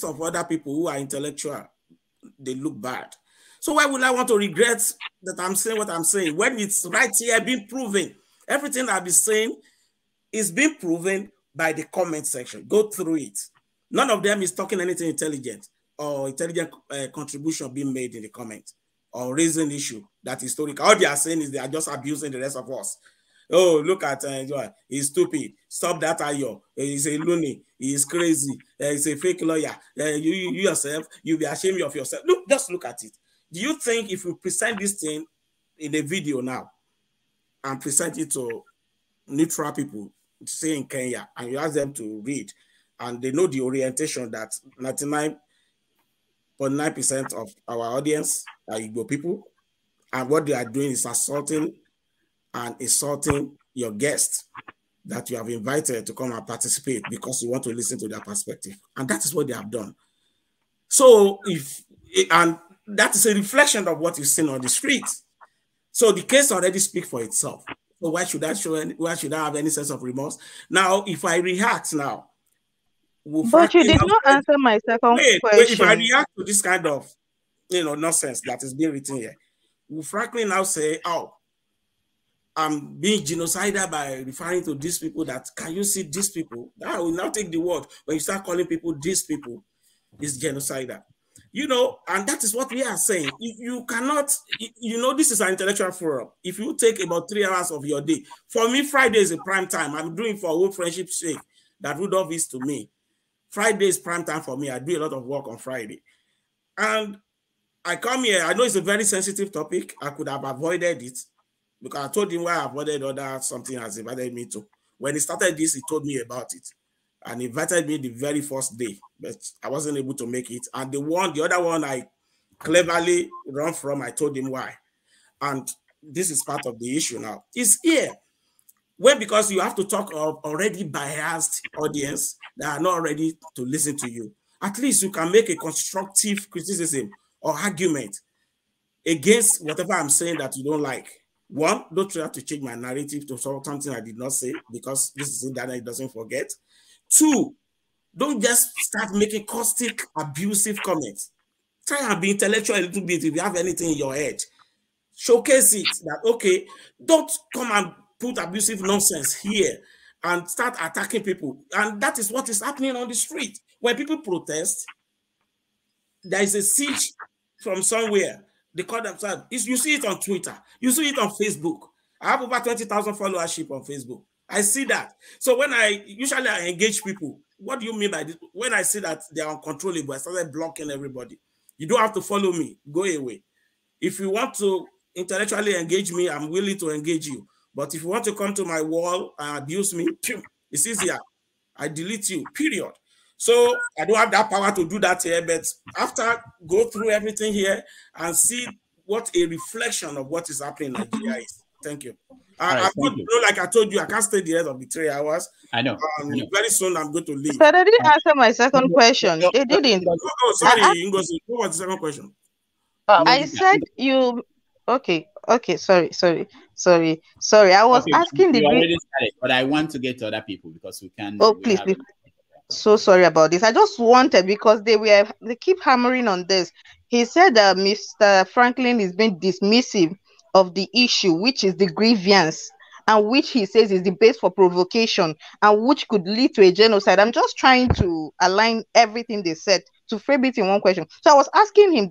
of other people who are intellectual, they look bad. So why would I want to regret that I'm saying what I'm saying when it's right here being proven? Everything I've been saying is being proven by the comment section. Go through it. None of them is talking anything intelligent or intelligent contribution being made in the comment or raising issue that is historical. All they are saying is they are just abusing the rest of us. Oh, look at he's stupid. Stop that, Ayo. He's a loony. He's crazy. He's a fake lawyer. You yourself, you'll be ashamed of yourself. Look, just look at it. Do you think if we present this thing in a video now and present it to neutral people, say in Kenya, and you ask them to read, and they know the orientation that 99.9% of our audience are Igbo people, and what they are doing is assaulting and insulting your guests that you have invited to come and participate because you want to listen to their perspective. And that is what they have done. So and that is a reflection of what you've seen on the streets. So the case already speaks for itself. So why should I have any sense of remorse? Now, if I react now, but you did not answer my second question. If I react to this kind of nonsense that is being written here, will Franklyne now say, oh, I'm being genocidal by referring to these people? That can you see these people? I will now take the word when you start calling people these people is genocidal. And that is what we are saying. If you cannot, this is an intellectual forum. If you take about 3 hours of your day, for me, Friday is a prime time. I'm doing for old friendship's sake that Rudolph is to me. Friday is prime time for me. I do a lot of work on Friday. And I come here. I know it's a very sensitive topic. I could have avoided it because I told him why I avoided other something has invited me to. When he started this, he told me about it. And he invited me the very first day, but I wasn't able to make it. And the other one I cleverly run from, I told him why. And this is part of the issue now. It's here. Because you have to talk of already biased audience that are not ready to listen to you. At least you can make a constructive criticism or argument against whatever I'm saying that you don't like. One, don't try to change my narrative to something I did not say, because this is that it doesn't forget. Two, don't just start making caustic, abusive comments. Try and be intellectual a little bit if you have anything in your head. Showcase it that, okay, don't come and put abusive nonsense here and start attacking people. And that is what is happening on the street. When people protest, there is a siege from somewhere. They call themselves. You see it on Twitter. You see it on Facebook. I have over 20,000 followership on Facebook. I see that. So when I engage people, what do you mean by this? When I see that they are uncontrollable, I started blocking everybody. You don't have to follow me. Go away. If you want to intellectually engage me, I'm willing to engage you. But if you want to come to my wall and abuse me, it's easier. I delete you, period. So I don't have that power to do that here, but after go through everything here and see what a reflection of what is happening in Nigeria is. Thank you. Like I told you, I can't stay the rest of the 3 hours. I know. Very soon I'm going to leave. But they didn't answer my second question. They didn't. Oh, sorry, Ngozi. What was the second question? I said you. Okay. Sorry. I was asking the. Already started, but I want to get to other people because we can. Oh, please. So sorry about this. I just wanted, because they keep hammering on this. He said that Mr. Franklyne is being dismissive of the issue, which is the grievance, and which he says is the base for provocation, and which could lead to a genocide. I'm just trying to align everything they said to frame it in one question. So I was telling him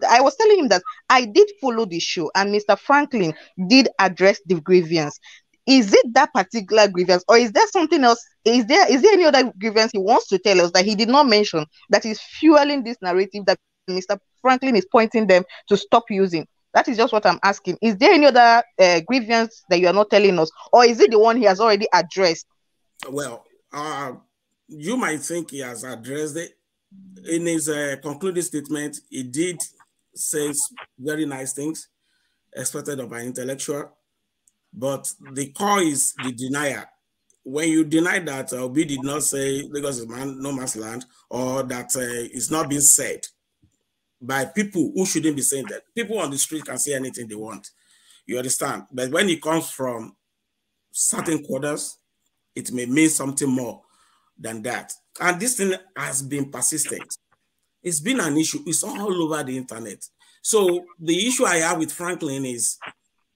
that I did follow the show, and Mr. Franklyne did address the grievance. Is it that particular grievance, or is there something else? Is there any other grievance he wants to tell us that he did not mention that is fueling this narrative that Mr. Franklyne is pointing them to stop using? That is just what I'm asking. Is there any other grievance that you are not telling us, or is it the one he has already addressed? Well, you might think he has addressed it. In his concluding statement, he did say very nice things expected of an intellectual. But the core is the denier. When you deny that Obi did not say Lagos is no man's land, or that it's not being said by people who shouldn't be saying that. People on the street can say anything they want. You understand? But when it comes from certain quarters, it may mean something more than that. And this thing has been persistent. It's been an issue. It's all over the internet. So the issue I have with Franklyne is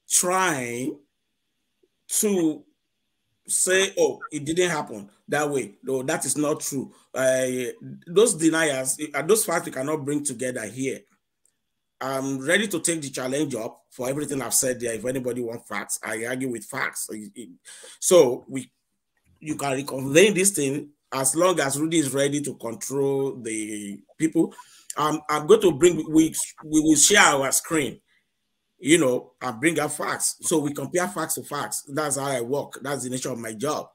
trying to say, oh, it didn't happen that way. No, that is not true. Those deniers, those facts we cannot bring together here. I'm ready to take the challenge up for everything I've said there. If anybody wants facts, I argue with facts. So you can reconvene this thing as long as Rudy is ready to control the people. I'm going to bring, we will share our screen, you know, and bring up facts. So we compare facts to facts. That's how I work. That's the nature of my job.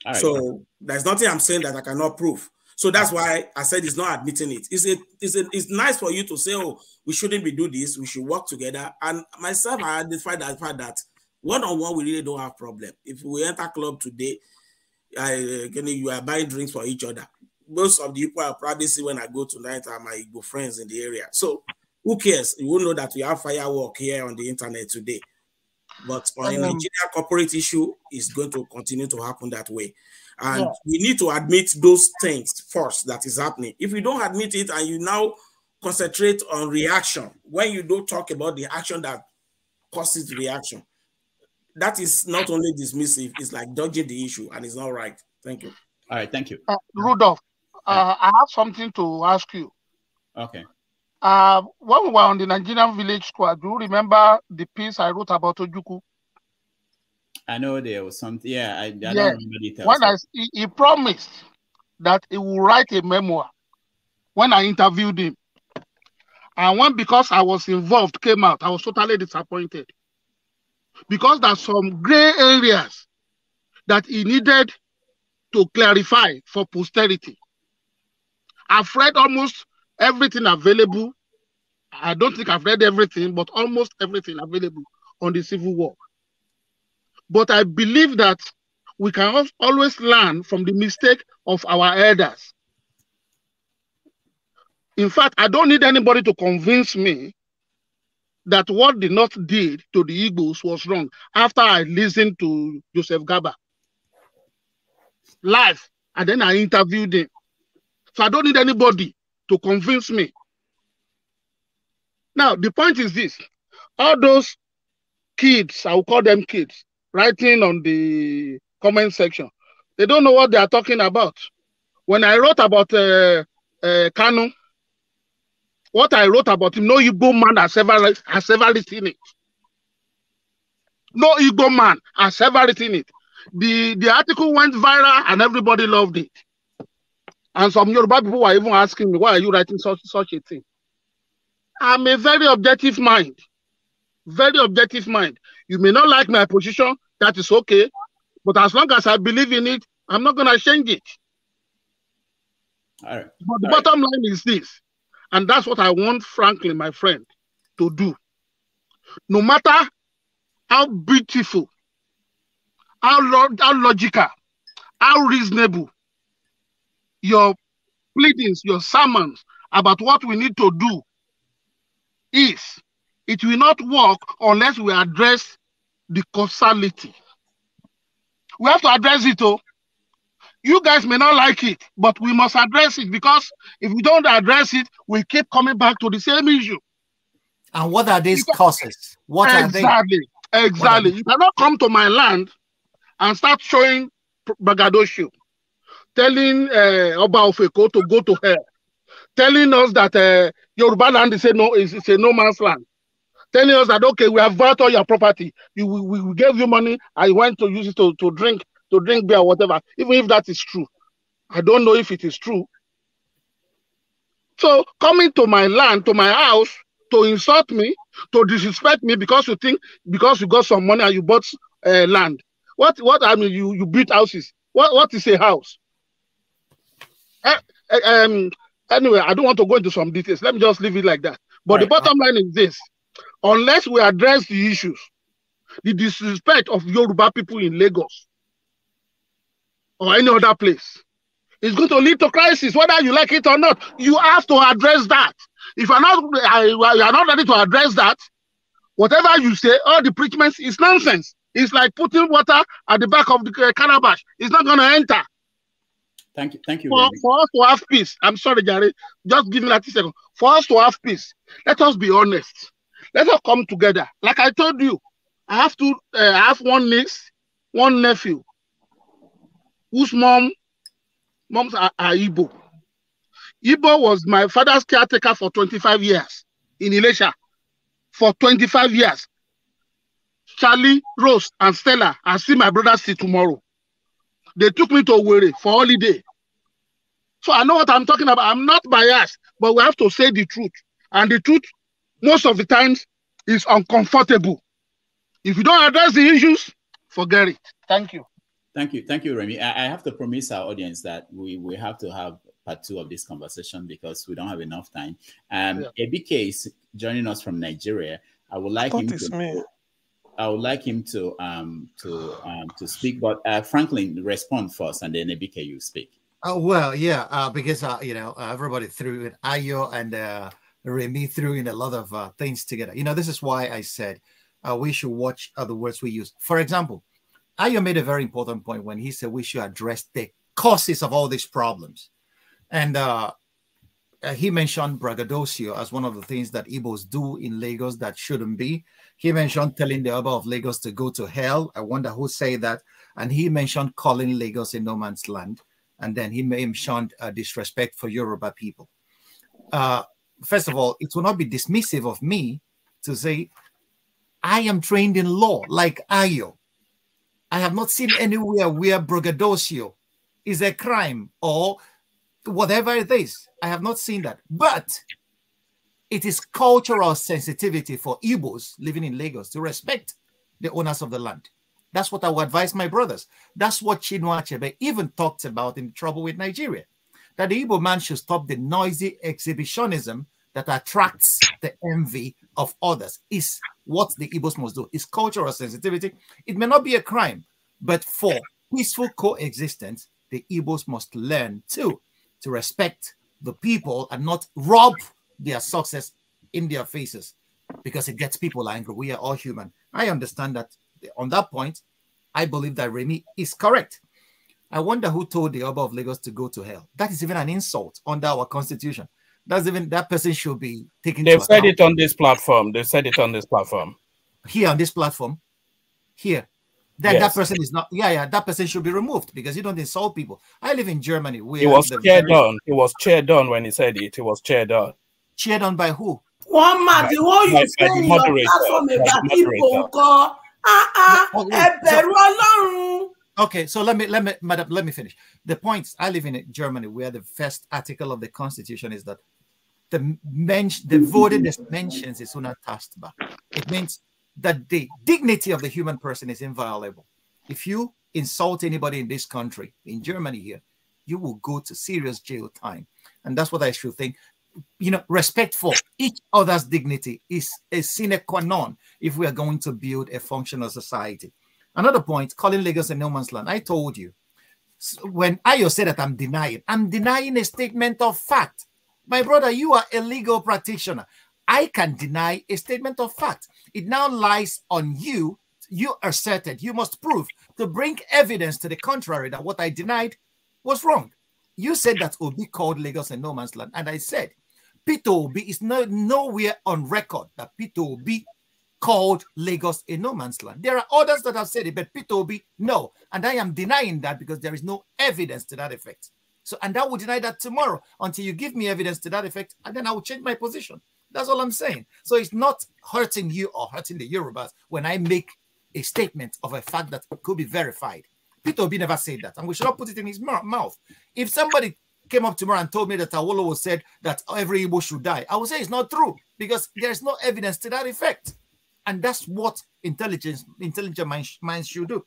Right. So there's nothing I'm saying that I cannot prove. So that's why I said it's not admitting it. It's nice for you to say, oh, we shouldn't be doing this. We should work together. And myself, I identified that fact that one-on-one, we really don't have problem. If we enter club today, you are buying drinks for each other. Most of the people I probably see when I go tonight are my Igbo friends in the area. So who cares? You will know that we have firework here on the internet today. But on a Nigeria corporate issue, it's going to continue to happen that way. And we need to admit those things first that is happening. If you don't admit it and you now concentrate on reaction, when you don't talk about the action that causes reaction, that is not only dismissive, it's like dodging the issue, and it's not right. Thank you. All right, thank you. Rudolph, I have something to ask you. Okay. When we were on the Nigerian Village Squad, do you remember the piece I wrote about Ojukwu? I know there was something. Yeah, I don't remember details. When he promised that he will write a memoir when I interviewed him. And when, because I was involved, came out, I was totally disappointed. Because there's some gray areas that he needed to clarify for posterity. I've read almost everything available. I don't think I've read everything, but almost everything available on the Civil War. But I believe that we can always learn from the mistake of our elders. In fact, I don't need anybody to convince me that what the North did to the Igbos was wrong after I listened to Joseph Gaba live, and then I interviewed him. So I don't need anybody to convince me. Now, the point is this. All those kids, I will call them kids, writing on the comment section, they don't know what they are talking about. When I wrote about Kanu, what I wrote about him, no Igbo man has ever written it. No Igbo man has ever written it. The article went viral and everybody loved it. And some Yoruba people were even asking me, why are you writing such a thing? I'm a very objective mind. Very objective mind. You may not like my position, that is okay. But as long as I believe in it, I'm not going to change it. All right. But the bottom line is this. And that's what I want Franklyne, my friend, to do. No matter how beautiful, how logical, how reasonable your pleadings, your sermons about what we need to do is, it will not work unless we address the causality. We have to address it, oh. You guys may not like it, but we must address it, because if we don't address it, we keep coming back to the same issue. And what are these causes? What are they? Exactly. You cannot come to my land and start showing Bagadoshu, telling Oba Ofeko to go to hell, telling us that Yoruba land is a no man's land, telling us that, okay, we have bought all your property, we gave you money, I went to use it to drink beer or whatever, even if that is true. I don't know if it is true. So coming to my land, to my house, to insult me, to disrespect me because you think, because you got some money and you bought land. What I mean, you built houses. What is a house? Anyway, I don't want to go into some details. Let me just leave it like that. But the bottom line is this. Unless we address the issues, the disrespect of Yoruba people in Lagos or any other place, it's going to lead to crisis, whether you like it or not. You have to address that. If you are not ready to address that, whatever you say, all the preachments is nonsense. It's like putting water at the back of the calabash. It's not going to enter. Thank you, For Remi. us to have peace, I'm sorry, Gary, just give me 30 seconds. For us to have peace, let us be honest. Let us come together. Like I told you, I have one niece, one nephew, whose moms are Igbo. Igbo was my father's caretaker for 25 years in Ilesha. For 25 years. Charlie, Rose, and Stella, I see my brothers see tomorrow. They took me to Owerri for holiday. So I know what I'm talking about. I'm not biased, but we have to say the truth. And the truth, most of the times, is uncomfortable. If you don't address the issues, forget it. Thank you. Thank you, Remi. I have to promise our audience that we have to have part 2 of this conversation because we don't have enough time. ABK is joining us from Nigeria. I would like him to speak, but Franklyne, respond first, and then ABK, you speak. Well, yeah, because everybody threw in Ayo and Remi threw in a lot of things together. This is why I said we should watch the words we use. For example, Ayo made a very important point when he said we should address the causes of all these problems. And he mentioned braggadocio as one of the things that Igbos do in Lagos that shouldn't be. He mentioned telling the Oba of Lagos to go to hell. I wonder who said that. And he mentioned calling Lagos a no man's land. And then he mentioned disrespect for Yoruba people. First of all, it will not be dismissive of me to say I am trained in law like Ayo. I have not seen anywhere where braggadocio is a crime or whatever it is. I have not seen that. But it is cultural sensitivity for Igbos living in Lagos to respect the owners of the land. That's what I would advise my brothers. That's what Chinua Achebe even talked about in Trouble with Nigeria. That the Igbo man should stop the noisy exhibitionism that attracts the envy of others is what the Igbos must do. It's cultural sensitivity. It may not be a crime, but for peaceful coexistence, the Igbos must learn to respect the people and not rob their success in their faces because it gets people angry. We are all human. I understand that on that point, I believe that Remi is correct. I wonder who told the Oba of Lagos to go to hell. That is even an insult under our constitution. That person should be taken. They've said it on this platform. They said it on this platform. Here on this platform. Here. That person is not. That person should be removed because you don't insult people. I live in Germany. He was cheered on. He was cheered on when he said it. He was cheered on. Cheered on by who? One man, the one you say in your platform about people call Okay, so let me finish. The points. I live in Germany, where the first article of the Constitution is that the voted mentions is unantastable. It means that the dignity of the human person is inviolable. If you insult anybody in this country, in Germany here, you will go to serious jail time. And that's what I should think. Respect for each other's dignity is a sine qua non if we are going to build a functional society. Another point, calling Lagos a no man's land. I told you, when Ayo said that I'm denying a statement of fact. My brother, you are a legal practitioner. I can deny a statement of fact. It now lies on you. You asserted, you must prove to bring evidence to the contrary that what I denied was wrong. You said that Obi called Lagos a no man's land. And I said, Peter Obi is nowhere on record that Peter Obi called Lagos a no man's land. There are others that have said it, but Peter Obi, no. And I am denying that because there is no evidence to that effect. So, and I will deny that tomorrow until you give me evidence to that effect, and then I will change my position. That's all I'm saying. So it's not hurting you or hurting the Yorubas when I make a statement of a fact that could be verified. Peter Obi never said that, and we should not put it in his mouth. If somebody came up tomorrow and told me that Awolowo said that every Igbo should die, I would say it's not true because there's no evidence to that effect. And that's what intelligent minds should do.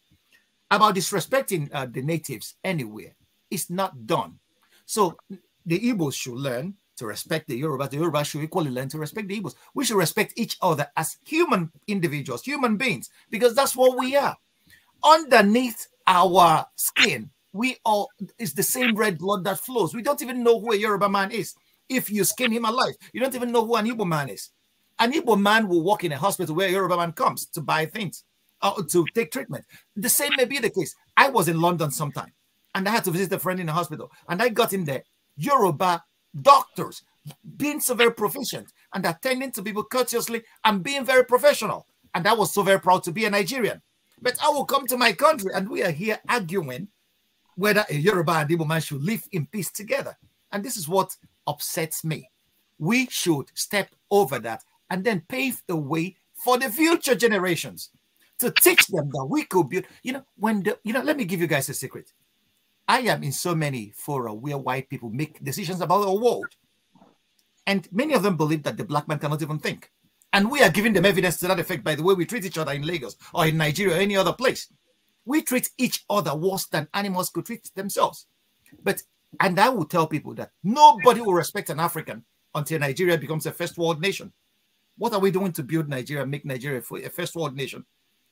About disrespecting the natives anywhere, it's not done. So the Igbos should learn to respect the Yorubas. The Yorubas should equally learn to respect the Igbos. We should respect each other as human individuals, human beings, because that's what we are. Underneath our skin, we all is the same red blood that flows. We don't even know who a Yoruba man is. If you skin him alive, you don't even know who an Igbo man is. An Igbo man will walk in a hospital where a Yoruba man comes to buy things, to take treatment. The same may be the case. I was in London sometime, and I had to visit a friend in the hospital, and I got in there, Yoruba doctors being so very proficient and attending to people courteously and being very professional. And I was so very proud to be a Nigerian. But I will come to my country and we are here arguing whether a Yoruba and Igbo man should live in peace together. And this is what upsets me. We should step over that and then pave the way for the future generations to teach them that we could build, let me give you guys a secret. I am in so many fora where white people make decisions about the world. And many of them believe that the black man cannot even think. And we are giving them evidence to that effect by the way we treat each other in Lagos or in Nigeria or any other place. We treat each other worse than animals could treat themselves. And I will tell people that nobody will respect an African until Nigeria becomes a first world nation. What are we doing to build Nigeria, make Nigeria a first world nation?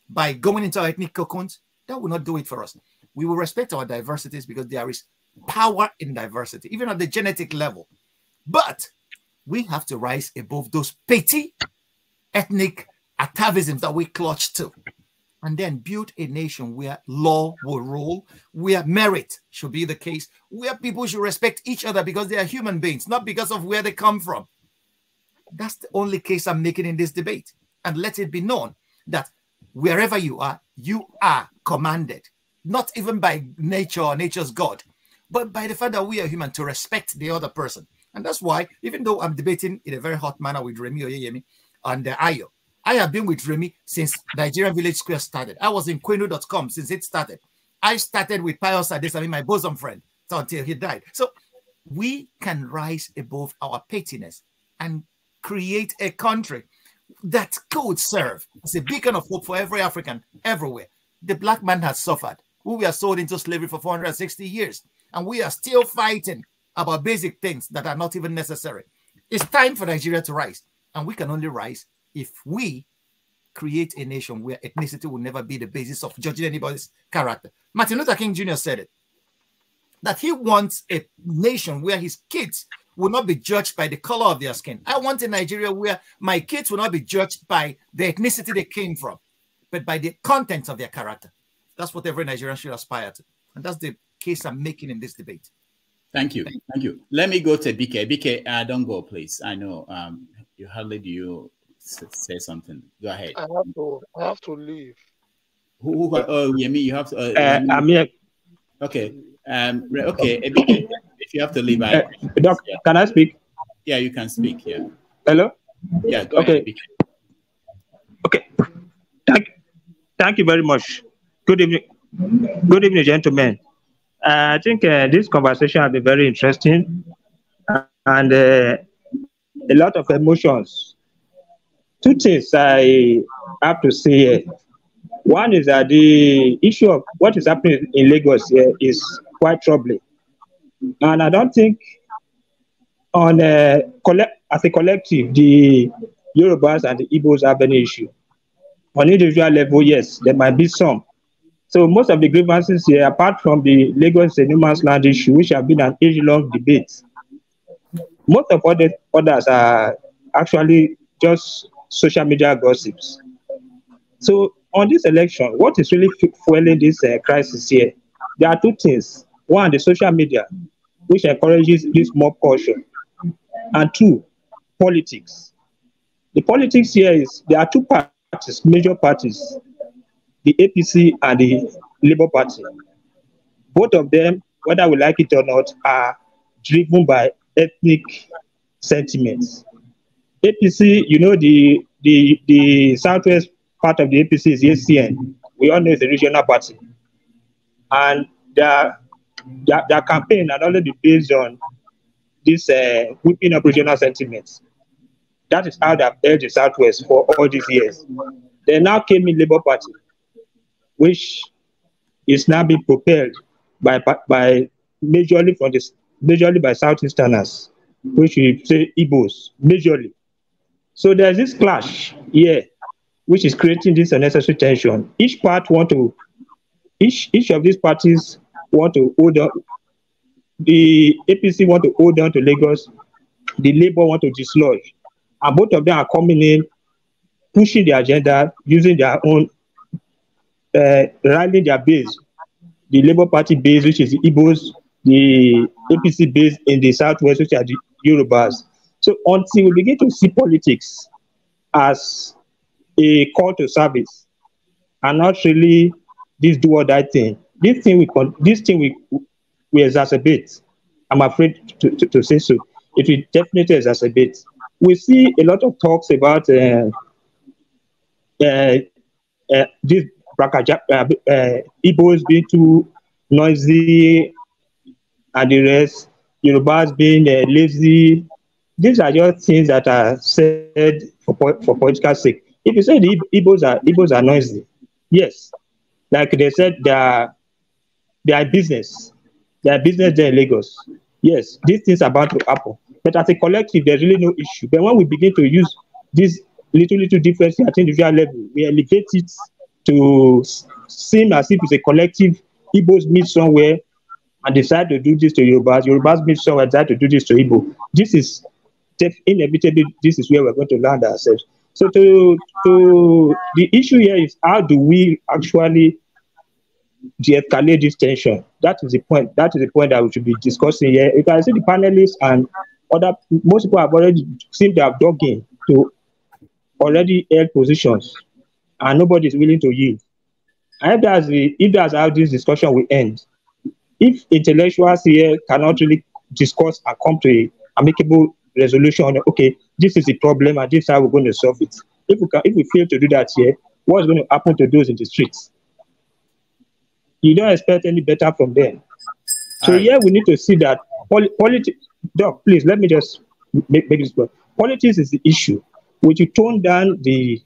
By going into our ethnic cocoons? That will not do it for us. We will respect our diversities because there is power in diversity, even at the genetic level. But we have to rise above those petty ethnic atavisms that we clutch to, and then build a nation where law will rule, where merit should be the case, where people should respect each other because they are human beings, not because of where they come from. That's the only case I'm making in this debate. And let it be known that wherever you are commanded, not even by nature or nature's God, but by the fact that we are human, to respect the other person. And that's why, even though I'm debating in a very hot manner with Remi Oyeyemi and Ayo, I have been with Remi since Nigerian Village Square started. I was in Quenu.com since it started. I started with Pius Adesami, my bosom friend, until he died. So we can rise above our pettiness and create a country that could serve as a beacon of hope for every African everywhere. The black man has suffered. We were sold into slavery for 460 years, and we are still fighting about basic things that are not even necessary. It's time for Nigeria to rise, and we can only rise if we create a nation where ethnicity will never be the basis of judging anybody's character. Martin Luther King Jr. said it, that he wants a nation where his kids will not be judged by the color of their skin. I want a Nigeria where my kids will not be judged by the ethnicity they came from, but by the contents of their character. That's what every Nigerian should aspire to. And that's the case I'm making in this debate. Thank you. Thank you. Let me go to BK. BK, don't go, please. I know you hardly do you say something. Go ahead. I have to leave. Yemi, you have to. I'm here. Okay. Okay. BK, if you have to leave, Doc, can I speak? Yeah, you can speak. Yeah. Hello. Yeah. Go ahead, BK. Okay. Thank you very much. Good evening. Good evening, gentlemen. I think this conversation has been very interesting and a lot of emotions. Two things I have to say here. One is that the issue of what is happening in Lagos here is quite troubling. And I don't think as a collective, the Yorubas and the Igbos have any issue. On individual level, yes, there might be some. So most of the grievances here, apart from the Lagos and no man's land issue, which have been an age-long debate, most of others are actually just social media gossips. So on this election, what is really fueling this crisis here? There are two things. One, the social media, which encourages this mob culture. And two, politics. The politics here is, there are two parties, major parties, the APC and the Labour Party. Both of them, whether we like it or not, are driven by ethnic sentiments. APC, you know, the southwest part of the APC is ACN. We all know it's a regional party. And their campaign had already been based on this whipping up regional sentiments. That is how they've held the southwest for all these years. They now came in Labour Party, which is now being propelled by majorly by Southeasterners, which we say Igbos, majorly. So there's this clash here, which is creating this unnecessary tension. Each of these parties want to hold on. The APC want to hold on to Lagos. The Labour want to dislodge. And both of them are coming in, pushing the agenda, using their own, rallying their base, the Labour Party base, which is the Igbos, the APC base in the Southwest, which are the Yorubas. So until we begin to see politics as a call to service and not really this do or die thing, this thing we exacerbate. I'm afraid to say so. It will definitely exacerbate. We see a lot of talks about this Igbos being too noisy and the rest, Yorubas being lazy. These are just things that are said for political sake. If you say the Igbos are noisy, yes, like they said, they are business. They are business there in Lagos. Yes, these things are about to happen. But as a collective, there's really no issue. But when we begin to use this little difference at individual level, we elevate it to seem as if it's a collective. Igbos meet somewhere and decide to do this to Yorubas. Yorubas meet somewhere and decide to do this to Igbo. This is inevitably, this is where we're going to land ourselves. So the issue here is, how do we actually de-escalate this tension? That is the point. That is the point that we should be discussing here. You can see the panelists and most people have already seem to have dug in to already held positions, and nobody is willing to yield. And if that's how this discussion will end, if intellectuals here cannot really discuss and come to an amicable resolution, okay, this is the problem and this is how we're going to solve it. If we fail to do that here, what's going to happen to those in the streets? You don't expect any better from them. So here we need to see that politics. Doc, please let me just make this point. Politics is the issue. Would you tone down the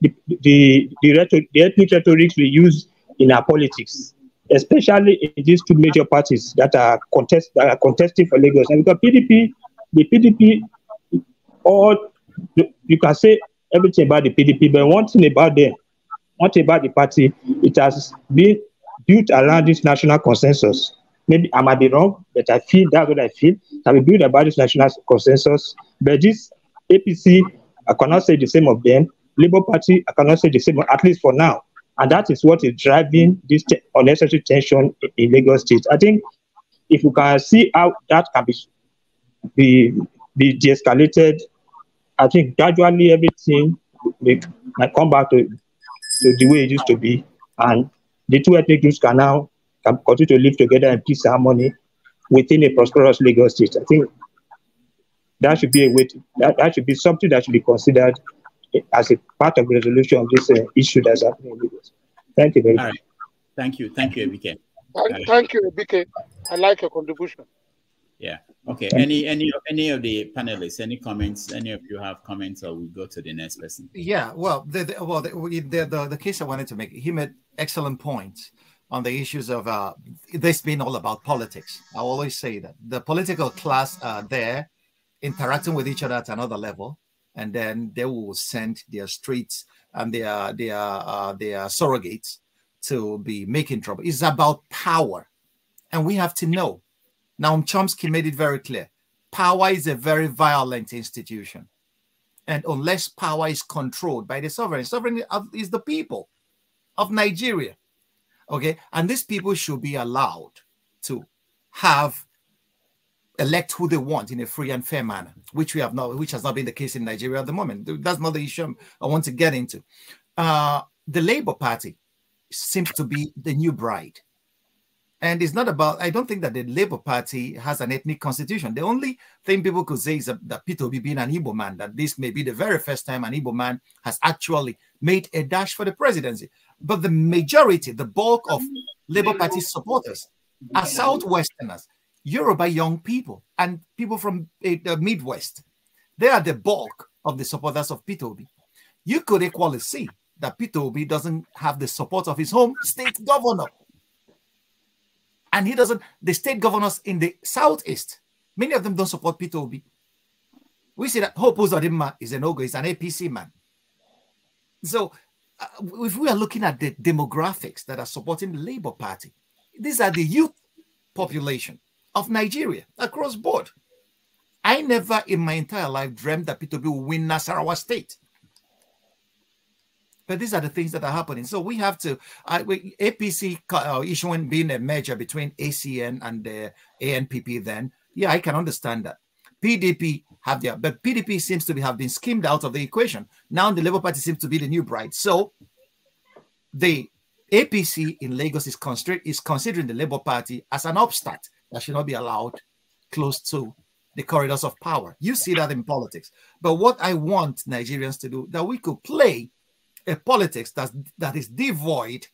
ethnic rhetoric we use in our politics, especially in these two major parties that are contesting for Lagos? And because the PDP, or you can say everything about the PDP, but one thing about them, one thing about the party, it has been built around this national consensus. Maybe I might be wrong, but I feel that's what I feel. That we build about this national consensus. But this APC, I cannot say the same of them. Labour Party, I cannot say the same, at least for now. And that is what is driving this unnecessary tension in Lagos State. I think if you can see how that can be de-escalated, I think gradually everything might come back to the way it used to be. And the two ethnic groups can continue to live together in peace and harmony within a prosperous Lagos State. I think that should be a way that should be something that should be considered as a part of the resolution of this issue that's happening in Lagos. Thank you very much. Right. Thank you, Ebike. Thank you, Ebike. I like your contribution. Yeah. Okay. Any of the panelists, any comments? Any of you have comments, or we go to the next person? Yeah. Well, the case I wanted to make, he made excellent points on the issues of this being all about politics. I always say that the political class are there interacting with each other at another level, and then they will send their streets and their surrogates to be making trouble. It's about power, and we have to know. Now, Chomsky made it very clear. Power is a very violent institution. And unless power is controlled by the sovereign is the people of Nigeria. Okay? And these people should be allowed to elect who they want in a free and fair manner, which has not been the case in Nigeria at the moment. That's not the issue I want to get into. The Labour Party seems to be the new bride. And it's not about, I don't think that the Labour Party has an ethnic constitution. The only thing people could say is that Peter Obi being an Igbo man, that this may be the very first time an Igbo man has actually made a dash for the presidency. But the majority, the bulk of Labour Party supporters are Southwesterners, Yoruba young people, and people from the Midwest. They are the bulk of the supporters of Peter Obi. You could equally see that Peter Obi doesn't have the support of his home state governor. And he doesn't, the state governors in the Southeast, many of them don't support Peter Obi. We see that Hope Uzodimma is an Ogo, he's an APC man. So if we are looking at the demographics that are supporting the Labour Party, these are the youth population of Nigeria across board. I never in my entire life dreamt that Peter Obi will win Nasarawa State. But these are the things that are happening. So we have to, APC issuing being a merger between ACN and the ANPP then, yeah, I can understand that. PDP have their, but PDP seems to have been skimmed out of the equation. Now the Labour Party seems to be the new bride. So the APC in Lagos is considering the Labour Party as an upstart that should not be allowed close to the corridors of power. You see that in politics. But what I want Nigerians to do, that we could play a politics that is devoid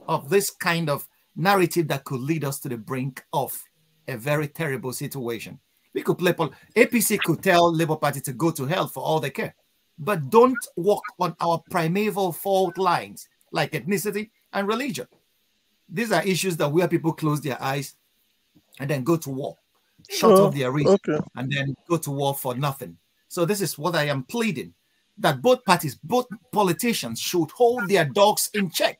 of this kind of narrative that could lead us to the brink of a very terrible situation. We could play, APC could tell Labour Party to go to hell for all they care, but don't walk on our primeval fault lines like ethnicity and religion. These are issues that where people close their eyes and then go to war, shut off their wrist, and then go to war for nothing. So this is what I am pleading, that both parties, both politicians should hold their dogs in check,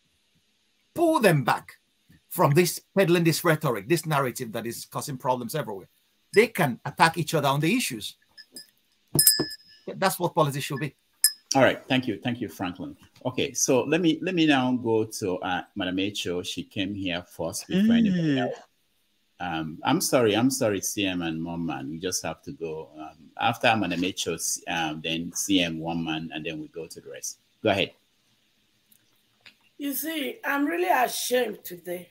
pull them back from this peddling this rhetoric, this narrative that is causing problems everywhere. They can attack each other on the issues. That's what politics should be. All right, thank you, Franklyne. Okay, so let me now go to Madam Ayo. She came here first before anybody else. I'm sorry, CM and one man. We just have to go after Madam Ayo, then CM, one man, and then we go to the rest. Go ahead. You see, I'm really ashamed today.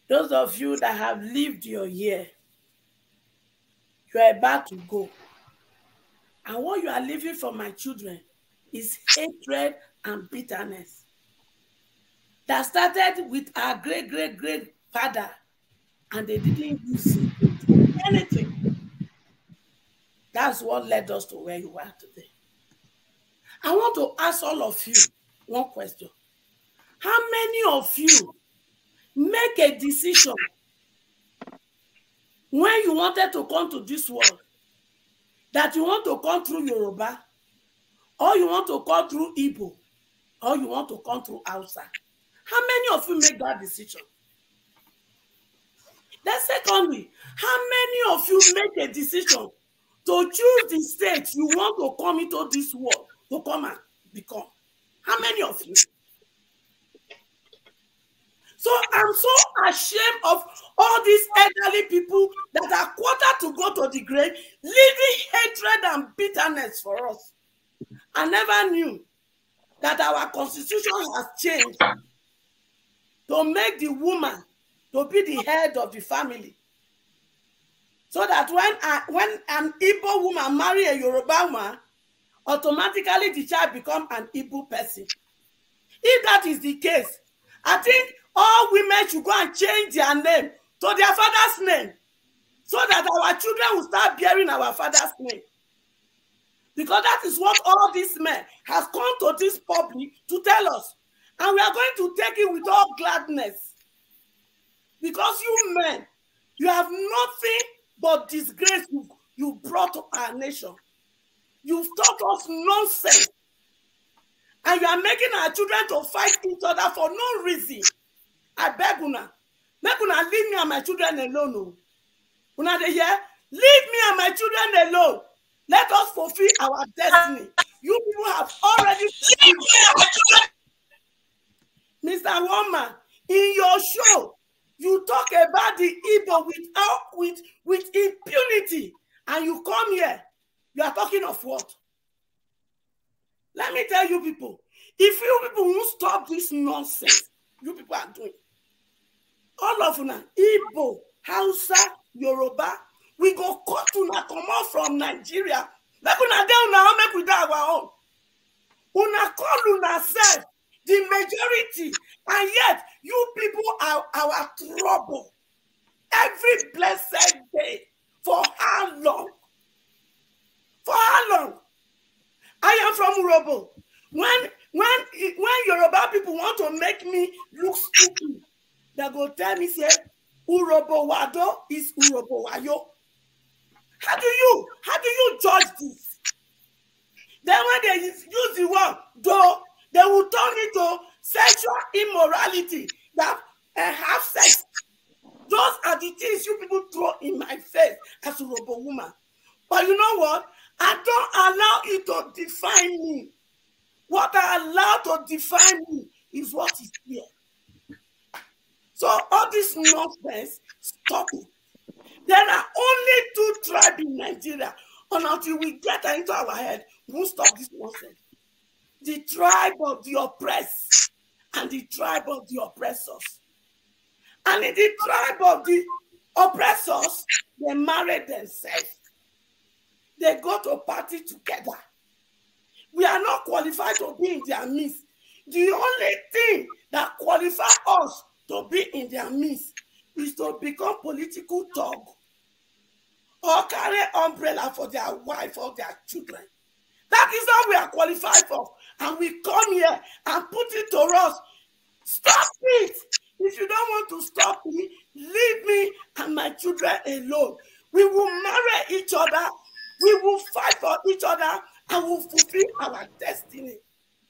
Those of you that have lived your year, you are about to go. And what you are leaving for my children is hatred and bitterness that started with our great-great-great-father, and they didn't use it for anything. That's what led us to where you are today. I want to ask all of you one question. How many of you make a decision when you wanted to come to this world that you want to come through Yoruba, or you want to come through Igbo, or you want to come through Hausa? How many of you make that decision? Then secondly, how many of you make a decision to choose the state you want to come into this world to come and become? How many of you? So I'm so ashamed of all these elderly people that are quarter to go to the grave, leaving hatred and bitterness for us. I never knew that our constitution has changed to make the woman to be the head of the family. So that when an Igbo woman marry a Yoruba woman, automatically the child becomes an Igbo person. If that is the case, I think all women should go and change their name to their father's name, so that our children will start bearing our father's name. Because that is what all these men have come to this public to tell us. And we are going to take it with all gladness. Because you men, you have nothing but disgrace you brought to our nation. You've taught us nonsense. And you are making our children to fight each other for no reason. I beg una. Make una leave me and my children alone. Una dey hear? Leave me and my children alone. Let us fulfill our destiny. You people have already Mr. Woman, in your show, you talk about the Igbo with impunity, and you come here. You are talking of what? Let me tell you people, if you people won't stop this nonsense you people are doing, all of una, Igbo, Hausa, Yoruba, we go cut una come out from Nigeria. Like una dey una make we dey our own. Una call una self the majority, and yet you people are our trouble every blessed day. For how long? For how long? I am from Urobo. When Yoruba people want to make me look stupid, they go tell me, say, Urobo Wado is Urobo Wayo. How do you judge this? Then when they use the word though, they will turn it to sexual immorality, that have sex. Those are the things you people throw in my face as a Urobo woman. But you know what? I don't allow it to define me. What are allowed to define me is what is here. So all this nonsense, stop it. There are only 2 tribes in Nigeria, and until we get into our head, we won't stop this nonsense. The tribe of the oppressed and the tribe of the oppressors. And in the tribe of the oppressors, they marry themselves. They go to party together. We are not qualified to be in their midst. The only thing that qualifies us to be in their midst is to become political thug or carry umbrella for their wife or their children. That is all we are qualified for. And we come here and put it to us. Stop it. If you don't want to stop me, leave me and my children alone. We will marry each other. We will fight for each other and will fulfill our destiny.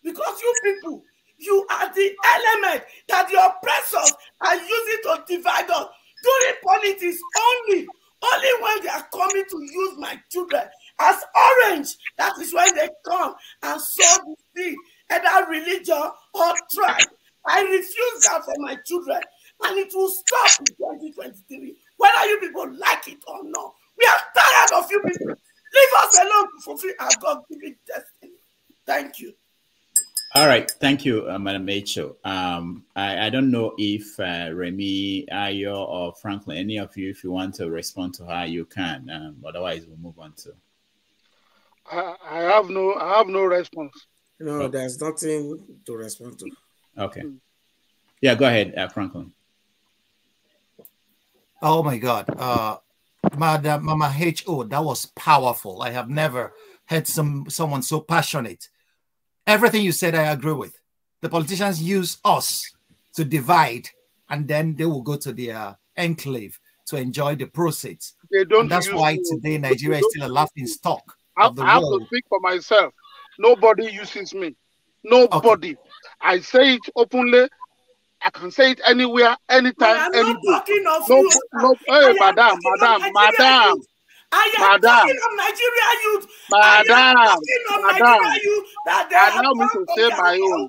Because you people, you are the element that the oppressors are using to divide us. During politics only when they are coming to use my children as orange, that is when they come and sow the seed, either religion or tribe. I refuse that for my children, and it will stop in 2023, whether you people like it or not. We are tired of you people. Leave us alone to fulfill our God-given destiny. Thank you. All right, thank you, Madam Ayo. I don't know if Remi Ayo or Franklyne, any of you, if you want to respond to her, you can. Otherwise, we'll move on to. I have no response. No, there's nothing to respond to. Okay. Yeah, go ahead, Franklyne. Oh my God, Madam Mama H.O., that was powerful. I have never heard someone so passionate. Everything you said, I agree with. The politicians use us to divide, and then they will go to their enclave to enjoy the proceeds. They don't. And that's why today Nigeria is still a laughing stock of the I have world. to speak for myself. Nobody uses me. Nobody. Okay. I say it openly. I can say it anywhere, anytime, any day. Hey, madam. I am talking of Nigeria youth. Madam. Nigeria youth that they allow me to say my own.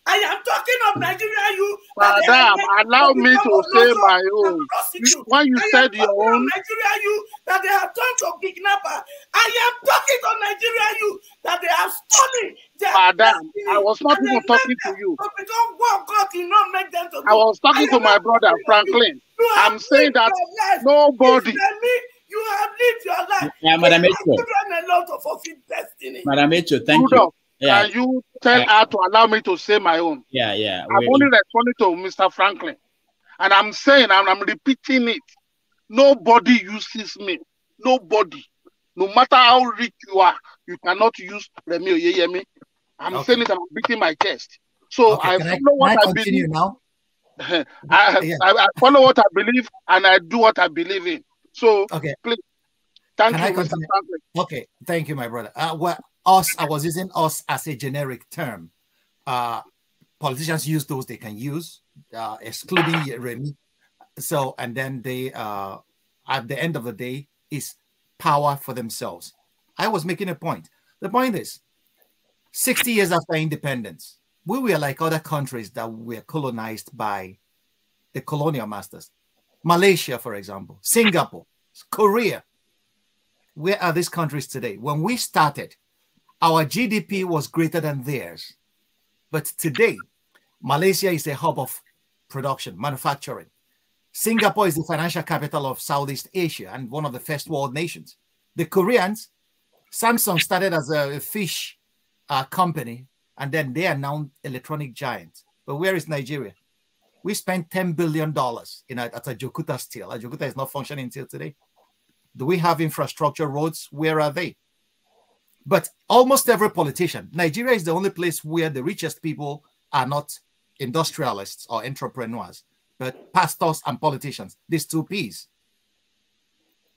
I am talking of Nigeria youth. Madam, allow me to say my own. When you said your own. Nigeria youth that they have turned to kidnapper. I am talking of Nigeria youth that they have stolen. Madam, I was not even talking to you. I was talking to my brother, Franklyne. I'm saying that nobody. You have lived your life. Yeah, Madam Ayo. Madam Ayo, thank you. Yeah. Can you tell her to allow me to say my own? Yeah. I'm only responding to Mr. Franklyne. And I'm saying, and I'm repeating it. Nobody uses me. Nobody. No matter how rich you are, you cannot use Remi Oyeyemi. I'm saying it and I'm beating my chest. So I follow what I believe. Now? I follow what I believe and I do what I believe in. So please, thank you, Mr. Franklyne. Okay, thank you, my brother. I was using us as a generic term. Politicians use those they can use, excluding Remi. So, and then they, at the end of the day, is power for themselves. I was making a point. The point is, 60 years after independence, we were like other countries that were colonized by the colonial masters. Malaysia, for example, Singapore, Korea. Where are these countries today? When we started, our GDP was greater than theirs. But today, Malaysia is a hub of production, manufacturing. Singapore is the financial capital of Southeast Asia and one of the first world nations. The Koreans, Samsung started as a fish company, and then they are now electronic giants. But where is Nigeria? We spent $10 billion at a Jokuta steel. Jokuta is not functioning until today. Do we have infrastructure, roads? Where are they? But almost every politician, Nigeria is the only place where the richest people are not industrialists or entrepreneurs, but pastors and politicians, these two P's.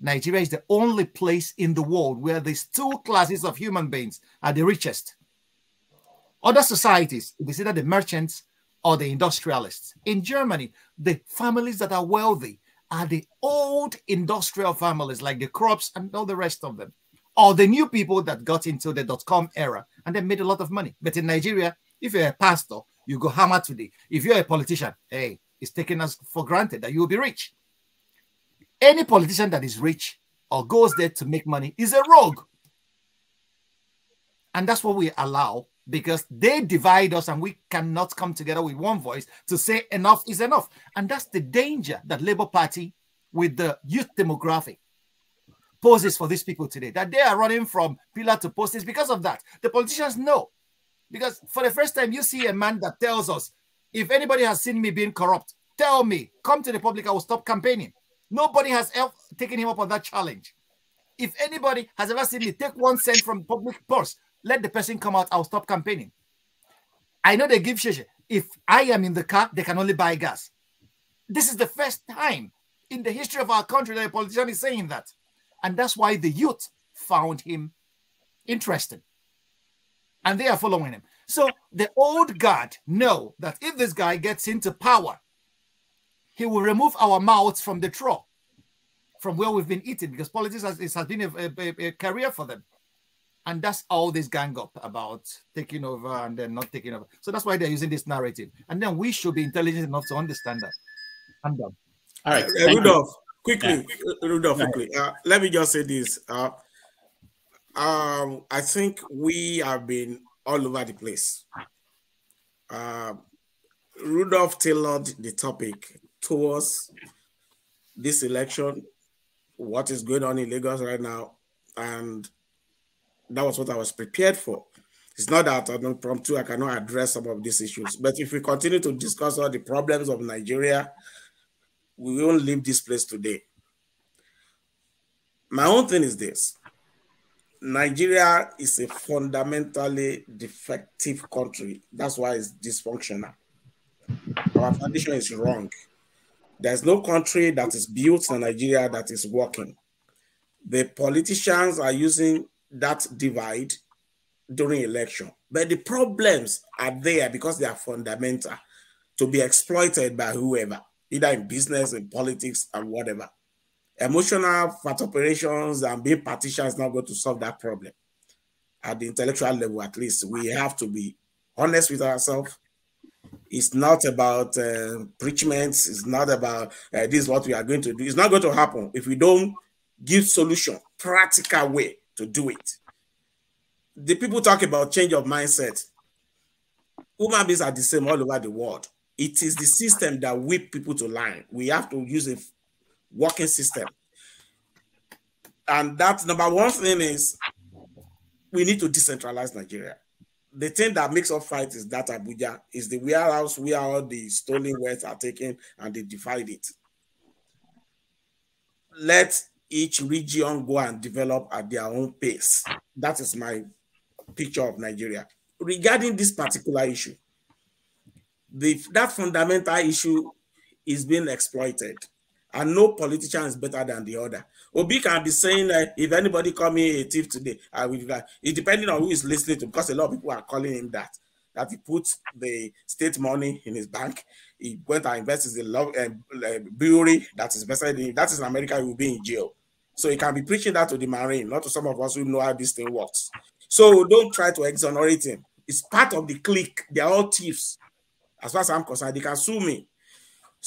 Nigeria is the only place in the world where these two classes of human beings are the richest. Other societies, it is either the merchants or the industrialists. In Germany, the families that are wealthy are the old industrial families like the Krups and all the rest of them. or the new people that got into the .com era and then made a lot of money. But in Nigeria, if you're a pastor, you go hammer today. If you're a politician, hey, it's taken us for granted that you will be rich. Any politician that is rich or goes there to make money is a rogue. And that's what we allow, because they divide us and we cannot come together with one voice to say enough is enough. And that's the danger that Labour Party, with the youth demographic, poses for these people today, that they are running from pillar to post. Is because of that. The politicians know. Because for the first time, you see a man that tells us, if anybody has seen me being corrupt, tell me, come to the public, I will stop campaigning. Nobody has ever taken him up on that challenge. If anybody has ever seen me take 1 cent from public purse, let the person come out, I'll stop campaigning. I know they give sheshe. If I am in the car, they can only buy gas. This is the first time in the history of our country that a politician is saying that. And that's why the youth found him interesting. And they are following him. So the old guard know that if this guy gets into power, he will remove our mouths from the trough, from where we've been eating, because politics has been a career for them. And that's all this gang up about taking over and then not taking over. So that's why they're using this narrative. And then we should be intelligent enough to understand that. I'm done. All right. Rudolph, quickly. Rudolph, quickly. Let me just say this. I think we have been all over the place. Rudolph tailored the topic towards this election, what is going on in Lagos right now, and that was what I was prepared for. It's not that I'm not prompt to, I cannot address some of these issues, but if we continue to discuss all the problems of Nigeria, we won't leave this place today. My own thing is this. Nigeria is a fundamentally defective country. That's why it's dysfunctional. Our foundation is wrong. There's no country that is built in Nigeria that is working. The politicians are using that divide during election. But the problems are there because they are fundamental to be exploited by whoever, either in business, in politics, and whatever. Emotional fat operations and being partisan is not going to solve that problem. At the intellectual level, at least, we have to be honest with ourselves. It's not about preachments. It's not about this is what we are going to do. It's not going to happen if we don't give solution, practical way to do it. The people talk about change of mindset. Human beings are the same all over the world. It is the system that whip people to line. We have to use a working system. And that number one thing is we need to decentralize Nigeria. The thing that makes us fight is that Abuja is the warehouse where all the stolen wealth are taken and they divide it. Let each region go and develop at their own pace. That is my picture of Nigeria. Regarding this particular issue, that fundamental issue is being exploited. And no politician is better than the other. Obi can be saying that if anybody call me a thief today, I will. It depending on who is listening to, because a lot of people are calling him that he puts the state money in his bank. He went and invested in a brewery that is invested in. That is in America, he will be in jail. So he can be preaching that to the Marine, not to some of us who know how this thing works. So don't try to exonerate him. It's part of the clique. They are all thieves. As far as I'm concerned, they can sue me.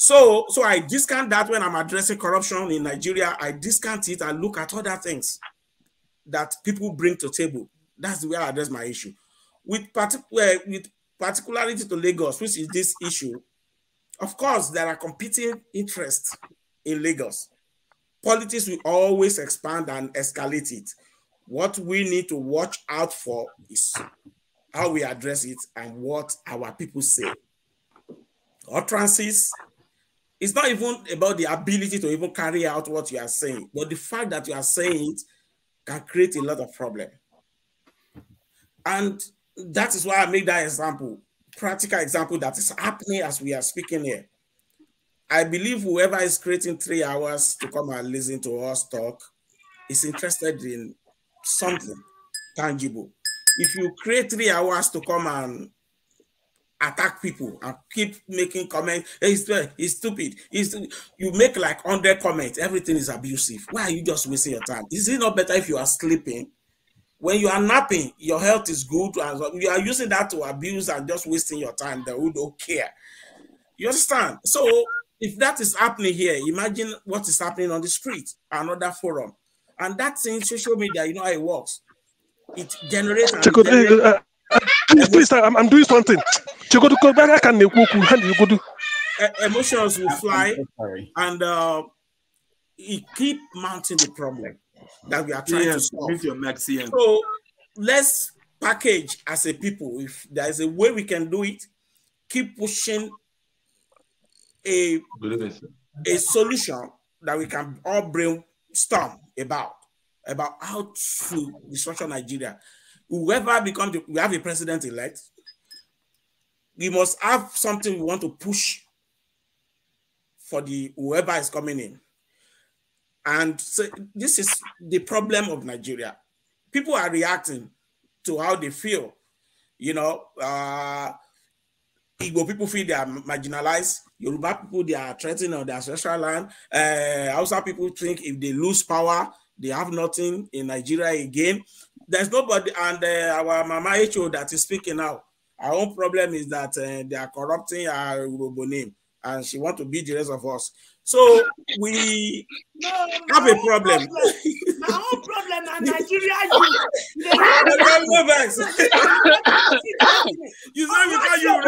So I discount that when I'm addressing corruption in Nigeria. I discount it and look at other things that people bring to the table. That's the way I address my issue. With particularity to Lagos, which is this issue, of course, there are competing interests in Lagos. Politics will always expand and escalate it. What we need to watch out for is how we address it and what our people say. Utterances, it's not even about the ability to even carry out what you are saying, but the fact that you are saying it can create a lot of problem. And that is why I made that example, practical example that is happening as we are speaking here. I believe whoever is creating 3 hours to come and listen to us talk is interested in something tangible. If you create 3 hours to come and attack people and keep making comments, he's stupid, you make like 100 comments, everything is abusive. Why are you just wasting your time? Is it not better if you are sleeping When you are napping, your health is good, and you are using that to abuse and just wasting your time. They who don't care. You understand? So if that is happening here, imagine what is happening on the street, another forum. And that's in social media, you know how it works. It generates and please, I'm doing something. Emotions will fly, and it keep mounting the problem that we are trying to solve. So let's package as a people. If there is a way we can do it, keep pushing a solution that we can all brainstorm about how to restructure Nigeria. Whoever becomes, we have a president-elect, we must have something we want to push for the whoever is coming in. And so this is the problem of Nigeria. People are reacting to how they feel. You know, Igbo people feel they are marginalized. Yoruba people, they are threatened on their ancestral land. Hausa people think if they lose power, they have nothing in Nigeria again. There's nobody, and our Mama Echo that is speaking now, our own problem is that they are corrupting our Urobo name, and she wants to beat the rest of us. So we have a problem. My own problem is Nigeria. You say because you don't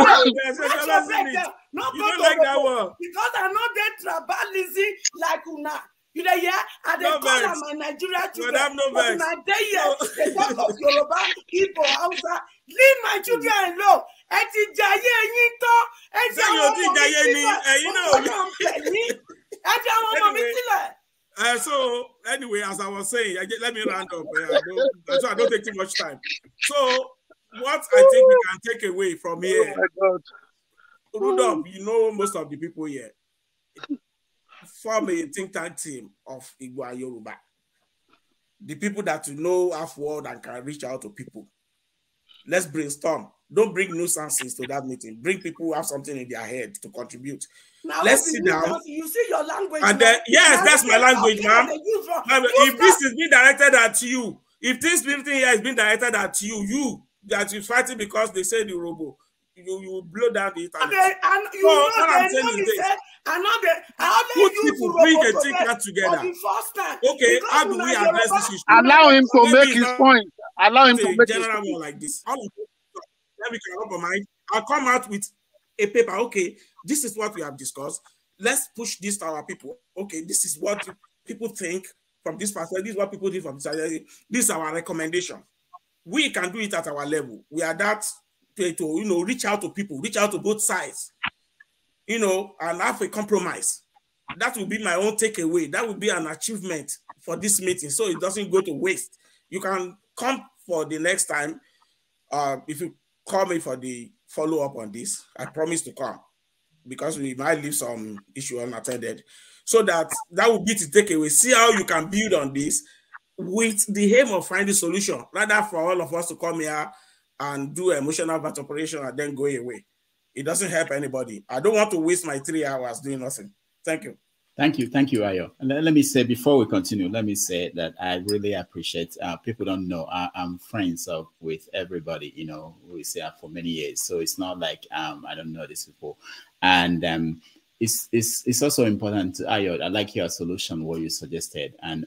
like that one. Because I know they tribalism like una. You know, yeah, and they call them my Nigeria children. But my day here, they talk of Yoruba, Igbo, Hausa. Leave my children alone. So anyway, as I was saying, let me round up. So I don't take too much time. So what I think we can take away from here, Rudolph, you know most of the people here, form a think tank team of Igbo and Yoruba. The people that you know have word and can reach out to people. Let's brainstorm. Don't bring nuisances to that meeting. Bring people who have something in their head to contribute. Now, let's sit down. You see your language. And then, yes, that's my language, ma'am. If this is being directed at you, if this meeting here is being directed at you that you're fighting because they say the robo, you blow down the internet. And you know what I'm saying is this. Put people bring a thinker together. Okay, how do we address this issue? Allow him to make his point. Allow him to make his general one like this. Then we can compromise. I'll come out with a paper. Okay, this is what we have discussed. Let's push this to our people. Okay, this is what people think from this perspective. This is what people think from this perspective. This is our recommendation. We can do it at our level. We are that to reach out to people, reach out to both sides, and have a compromise. That will be my own takeaway. That will be an achievement for this meeting, so it doesn't go to waste. You can come for the next time. If you call me for the follow-up on this, I promise to come, because we might leave some issue unattended. So that will be the takeaway. See how you can build on this with the aim of finding solution, rather for all of us to come here and do emotional operation and then go away. It doesn't help anybody. I don't want to waste my 3 hours doing nothing. Thank you. Thank you, Ayo. And let me say, before we continue, let me say that I really appreciate, people don't know, I'm friends with everybody, we say for many years. So it's not like I don't know these people. And it's also important, Ayo, I like your solution, what you suggested. And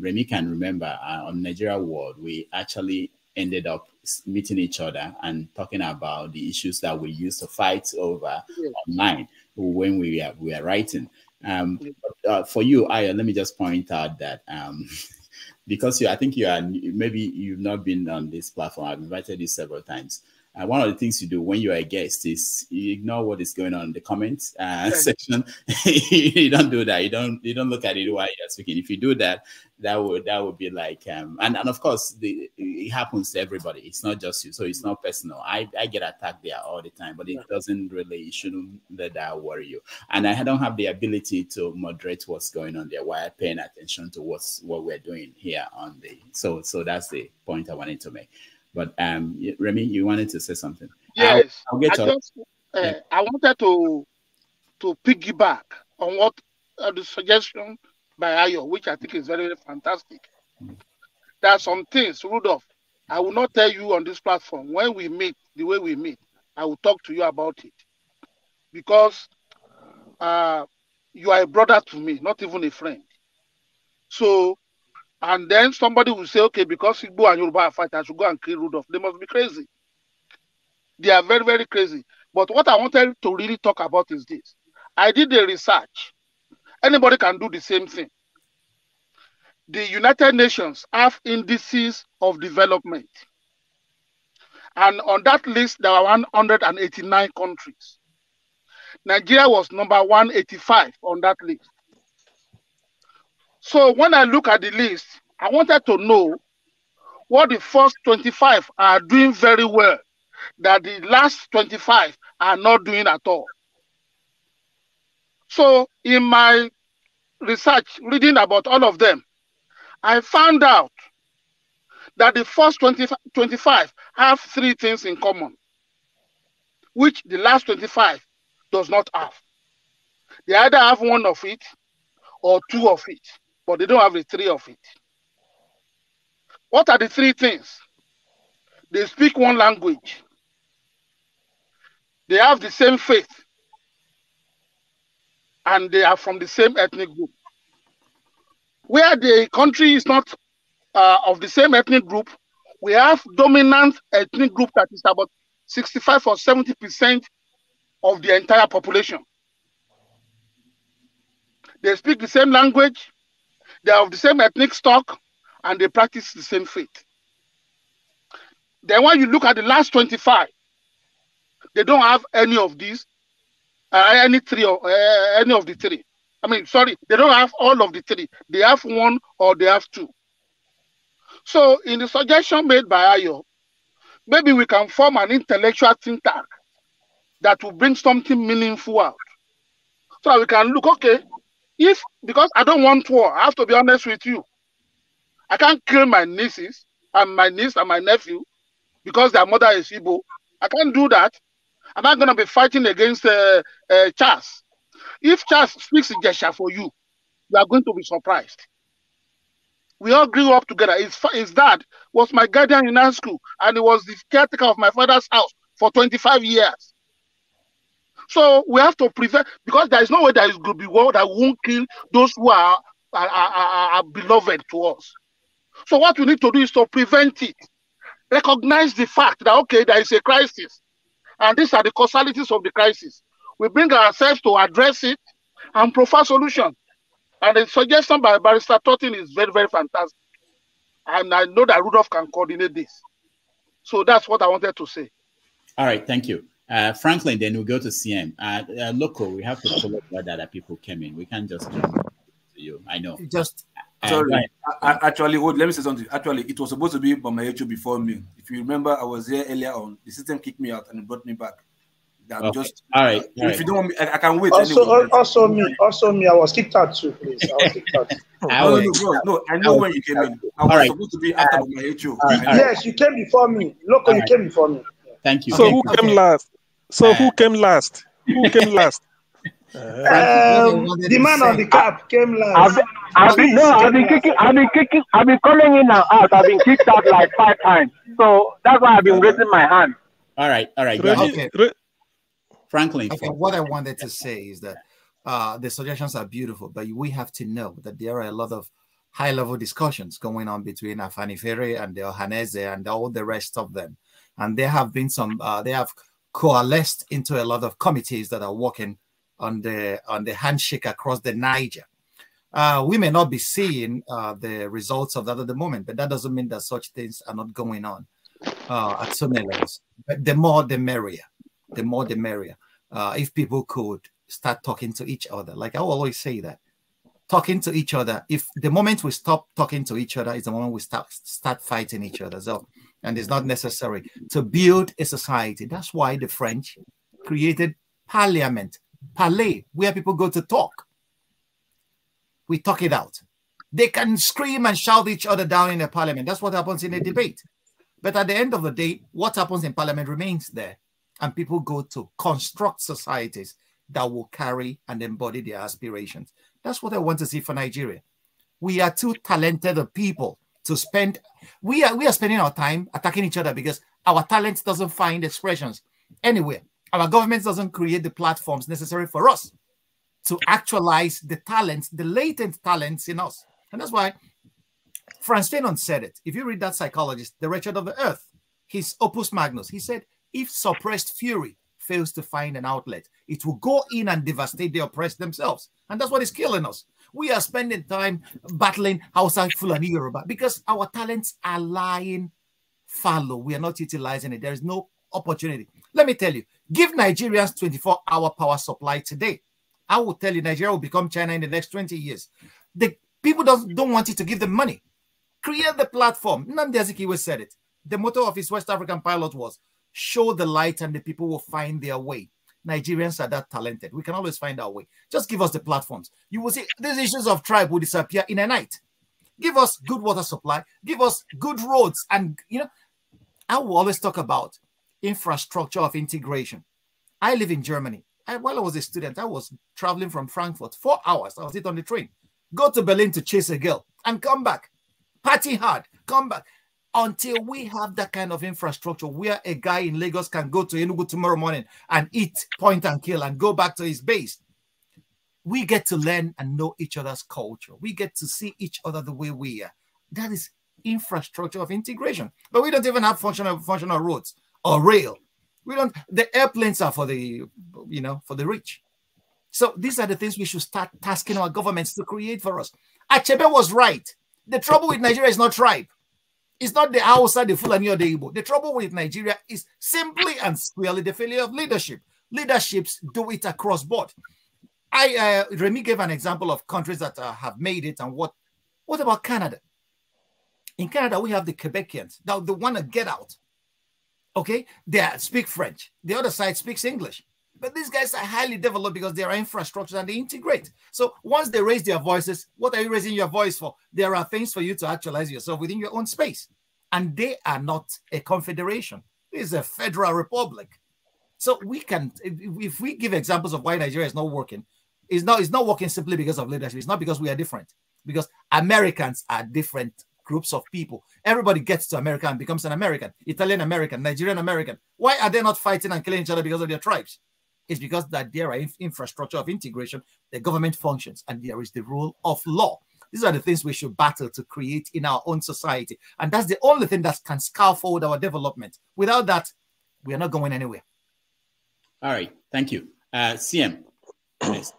Remi can remember on Nigeria World, we actually ended up meeting each other and talking about the issues that we used to fight over online when we are writing. For you, Ayo, let me just point out that because I think maybe you've not been on this platform. I've invited you several times. One of the things you do when you are a guest is you ignore what is going on in the comments section. You don't do that. You don't look at it while you're speaking. If you do that, that would be like and of course it happens to everybody. It's not just you, so it's not personal. I get attacked there all the time, but it doesn't really. You shouldn't let that worry you. And I don't have the ability to moderate what's going on there while paying attention to what we're doing here on the. So that's the point I wanted to make. But Remi, you wanted to say something. Yes, I wanted to piggyback on what the suggestion by Ayo, which I think is very, very fantastic. there are some things, Rudolph, I will not tell you on this platform. When we meet, the way we meet, I will talk to you about it. Because you are a brother to me, not even a friend. So, and then somebody will say, okay, because Igbo and Yoruba are fighting, I should go and kill Rudolph. They must be crazy. They are very, very crazy. But what I wanted to really talk about is this. I did the research. Anybody can do the same thing. The United Nations have indices of development. And on that list, there are 189 countries. Nigeria was number 185 on that list. So when I look at the list, I wanted to know what the first 25 are doing very well, that the last 25 are not doing at all. So in my research, reading about all of them, I found out that the first 25 have 3 things in common, which the last 25 does not have. They either have 1 of it or 2 of it, but they don't have the 3 of it. What are the 3 things? They speak 1 language. They have the same faith. And they are from the same ethnic group. Where the country is not of the same ethnic group, we have dominant ethnic group that is about 65 or 70% of the entire population. They speak the same language, they are of the same ethnic stock, and they practice the same faith. Then when you look at the last 25, they don't have any of these, any of the 3. I mean, sorry, they don't have all of the 3. They have 1 or they have 2. So in the suggestion made by Ayo, maybe we can form an intellectual think tank that will bring something meaningful out. So we can look, okay, because I don't want war, I have to be honest with you. I can't kill my nieces and my niece and my nephew because their mother is Igbo. I can't do that. I'm not going to be fighting against Charles. If Charles speaks Ijesha for you, you are going to be surprised. We all grew up together. His dad was my guardian in high school, and he was the caretaker of my father's house for 25 years. So we have to prevent, because there is no way there is going to be war that won't kill those who are beloved to us. So what we need to do is to prevent it. Recognize the fact that, okay, there is a crisis, and these are the causalities of the crisis. We bring ourselves to address it and provide solutions. And the suggestion by Barrister Turton is very, very fantastic. And I know that Rudolph can coordinate this. So that's what I wanted to say. All right, thank you. Franklyne, then we'll go to CM. Local, we have to follow what other people came in. We can't just jump to you. I know. Sorry, actually, let me say something. Actually, it was supposed to be Oyeyemi before me. If you remember, I was here earlier on. The system kicked me out and it brought me back. I'm just all right. If you don't want me, I can wait. Also me, I was kicked out too, please. I was kicked out. No, I know when you came in. I was supposed to be after Oyeyemi. Yes, you came before me. Local, you came before me. Thank you. So who came last? Who came last? Who came last? The man on the cap came last. I've been calling in and out. I've been kicked out like 5 times. So that's why I've been raising my hand. All right. Okay. Franklyne. Okay, what I wanted to say is that the suggestions are beautiful, but we have to know that there are a lot of high-level discussions going on between Afanifere and the Ohaneze and all the rest of them. And there have been some, they have coalesced into a lot of committees that are working on the handshake across the Niger. We may not be seeing the results of that at the moment, but that doesn't mean that such things are not going on at so many levels. But the more the merrier. The more the merrier. If people could start talking to each other, like I always say that, talking to each other. If the moment we stop talking to each other is the moment we start fighting each other. So, and it's not necessary to build a society. That's why the French created parliament, palais, where people go to talk. We talk it out. They can scream and shout each other down in the parliament. That's what happens in a debate. But at the end of the day, what happens in parliament remains there. And people go to construct societies that will carry and embody their aspirations. That's what I want to see for Nigeria. We are too talented of people to spend. We are spending our time attacking each other because our talent doesn't find expressions anywhere. Our government doesn't create the platforms necessary for us to actualize the talents, the latent talents in us. And that's why Franz Fanon said it. If you read that psychologist, The Wretched of the Earth, his opus magnus, he said, if suppressed fury fails to find an outlet, it will go in and devastate the oppressed themselves. And that's what is killing us. We are spending time battling Hausa, Fulani, Yoruba because our talents are lying fallow. We are not utilizing it. There is no opportunity. Let me tell you, give Nigerians 24-hour power supply today. I will tell you, Nigeria will become China in the next 20 years. The people don't want you to give them money. Create the platform. Nnamdi Azikiwe said it. The motto of his West African pilot was, show the light and the people will find their way. Nigerians are that talented. We can always find our way. Just give us the platforms. You will see these issues of tribe will disappear in a night. Give us good water supply. Give us good roads. And, I will always talk about infrastructure of integration. I live in Germany. While I was a student, I was traveling from Frankfurt 4 hours. I was on the train. Go to Berlin to chase a girl and come back. Party hard. Come back. Until we have that kind of infrastructure where a guy in Lagos can go to Enugu tomorrow morning and eat, point and kill, and go back to his base. We get to learn and know each other's culture. We get to see each other the way we are. That is infrastructure of integration. But we don't even have functional roads or rail. We don't. The airplanes are for the, for the rich. So these are the things we should start tasking our governments to create for us. Achebe was right. The trouble with Nigeria is not tribe. It's not the Hausa, the Fulani, or the Igbo. The trouble with Nigeria is simply and squarely the failure of leadership. Leaderships do it across board. Remi gave an example of countries that have made it, and what about Canada? In Canada, we have the Quebecians. Now they want to get out. Okay, they speak French. The other side speaks English. But these guys are highly developed because they are infrastructure and they integrate. So once they raise their voices, what are you raising your voice for? There are things for you to actualize yourself within your own space. And they are not a confederation. It is a federal republic. So we can, if we give examples of why Nigeria is not working, it's not working simply because of leadership. It's not because we are different. Because Americans are different groups of people. Everybody gets to America and becomes an American, Italian American, Nigerian American. Why are they not fighting and killing each other because of their tribes? It's because that there are infrastructure of integration, the government functions, and there is the rule of law. These are the things we should battle to create in our own society. And that's the only thing that can scaffold our development. Without that, we are not going anywhere. All right. Thank you. CM. Please.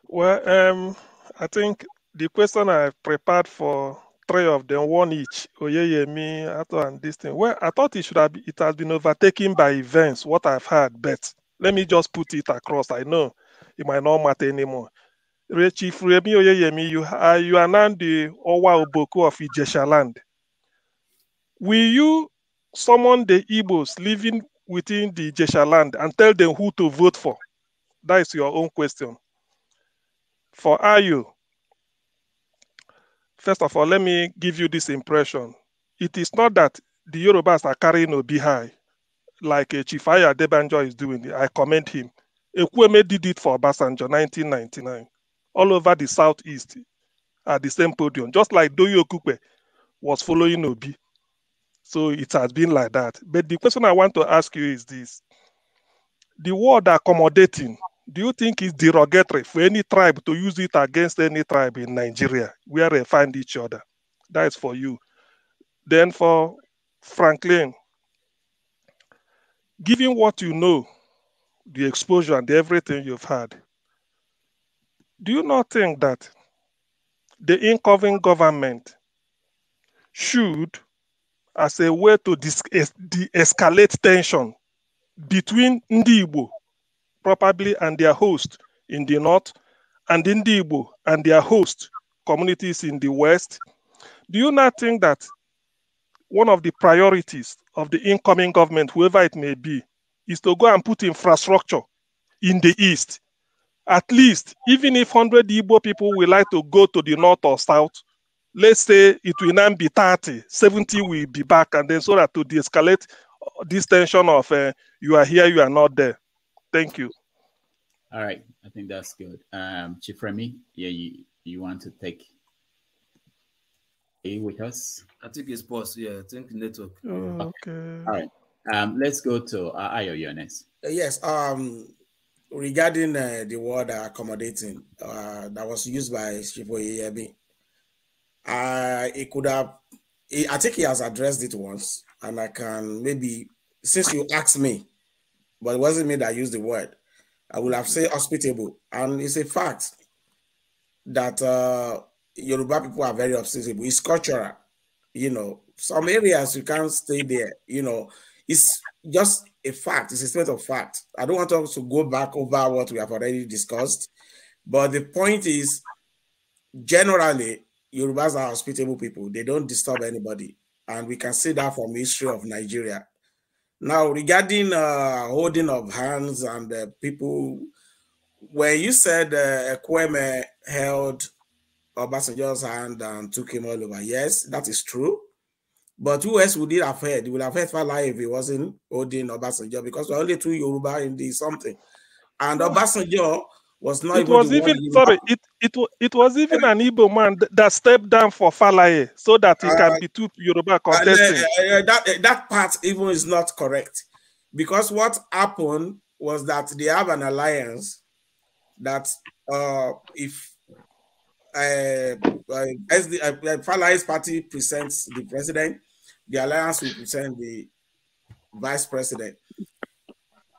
Well, I think the question I prepared for 3 of them, one each, Oyeyemi, Ato, and this thing. Well, I thought it has been overtaken by events, what I've heard, but let me just put it across. I know it might not matter anymore. Chief Remi Oyeyemi, you are now the Owa Oboku of Ijesha land. Will you summon the Igbos living within the Ijesha land and tell them who to vote for? That is your own question. For Ayo, first of all, let me give you this impression. It is not that the Yorubas are carrying Obi high, like Chief Ayo Adebanjo is doing. I commend him. Ekweme did it for Obasanjo 1999. All over the southeast at the same podium, just like Doyo Okupe was following Obi. So it has been like that. But the question I want to ask you is this. The word accommodating, do you think it's derogatory for any tribe to use it against any tribe in Nigeria where they find each other? That is for you. Then for Franklyne, given what you know, the exposure and everything you've had, do you not think that the incoming government should, as a way to de-escalate tension between Ndi Igbo, probably, and their host in the north, and Ndi Igbo and their host communities in the west, do you not think that one of the priorities of the incoming government, whoever it may be, is to go and put infrastructure in the east? At least, even if 100 Igbo people will like to go to the north or south, let's say it will not be 30, 70 will be back, and then so that to de-escalate this tension of you are here, you are not there. Thank you. All right, I think that's good. Chief Remi, yeah, you want to take? you with us? I think it's paused. Yeah, I think network. Okay. All right. Let's go to Ayo, you're next. Yes. Regarding the word accommodating that was used by Chief Oyeyemi, it could have. I think he has addressed it once, and I can maybe, since you asked me, but it wasn't me that used the word, I will have said hospitable, and it's a fact that Yoruba people are very hospitable. It's cultural, you know. Some areas you can't stay there, you know. It's just a fact. It's a state of fact. I don't want us to go back over what we have already discussed, but the point is, generally, Yorubas are hospitable people. They don't disturb anybody, and we can see that from the history of Nigeria. Now, regarding holding of hands and people, when you said Ekweme held Obasanjo's hand and took him all over, yes, that is true. But who else would it have heard? He would have heard Falai if he wasn't holding Obasanjo, because there are only two Yoruba in the something. And Obasanjo was not It was even sorry. It was even an Igbo man that stepped down for Falaye so that he can be two Yoruba contesting. That part even is not correct, because what happened was that they have an alliance that if Falaye's party presents the president, the alliance will present the vice president.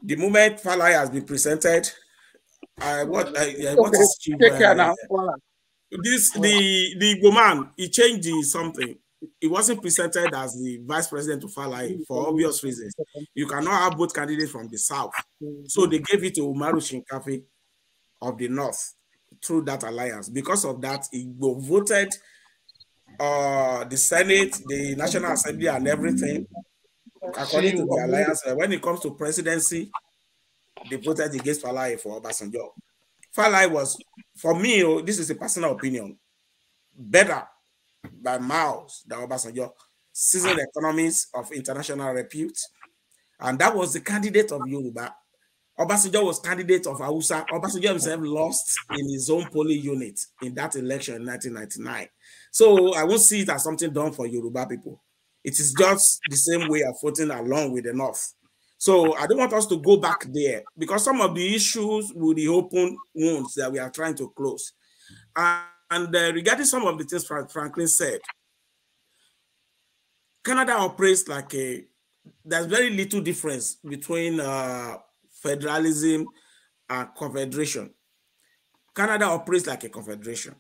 The moment Falaye has been presented, what is chief? Take care now. The woman, he changed something. It wasn't presented as the vice president to Falaye for obvious reasons. You cannot have both candidates from the south, so they gave it to Umaru Shinkafi of the north through that alliance. Because of that, he voted the Senate, the National Assembly, and everything according to the alliance. When it comes to presidency, they voted against Falaye for Obasanjo. Falaye was, for me, this is a personal opinion, better by miles than Obasanjo, seasoned economists of international repute, and that was the candidate of Yoruba. Obasanjo was candidate of Hausa. Obasanjo himself lost in his own polling unit in that election in 1999. So I won't see it as something done for Yoruba people. It is just the same way of voting along with the North. So I don't want us to go back there, because some of the issues will be open wounds that we are trying to close. And regarding some of the things Franklin said, Canada operates like there's very little difference between federalism and confederation. Canada operates like a confederation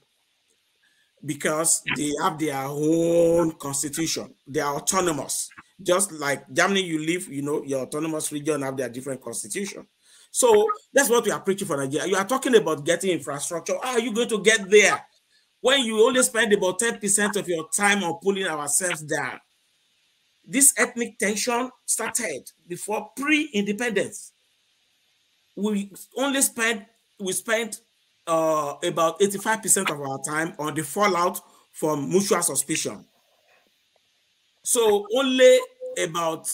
because they have their own constitution. They are autonomous. Just like Germany, you live, you know, your autonomous region have their different constitution. So that's what we are preaching for Nigeria. You are talking about getting infrastructure. How are you going to get there when you only spend about 10% of your time on pulling ourselves down? This ethnic tension started before pre-independence. We spent about 85% of our time on the fallout from mutual suspicion. So only about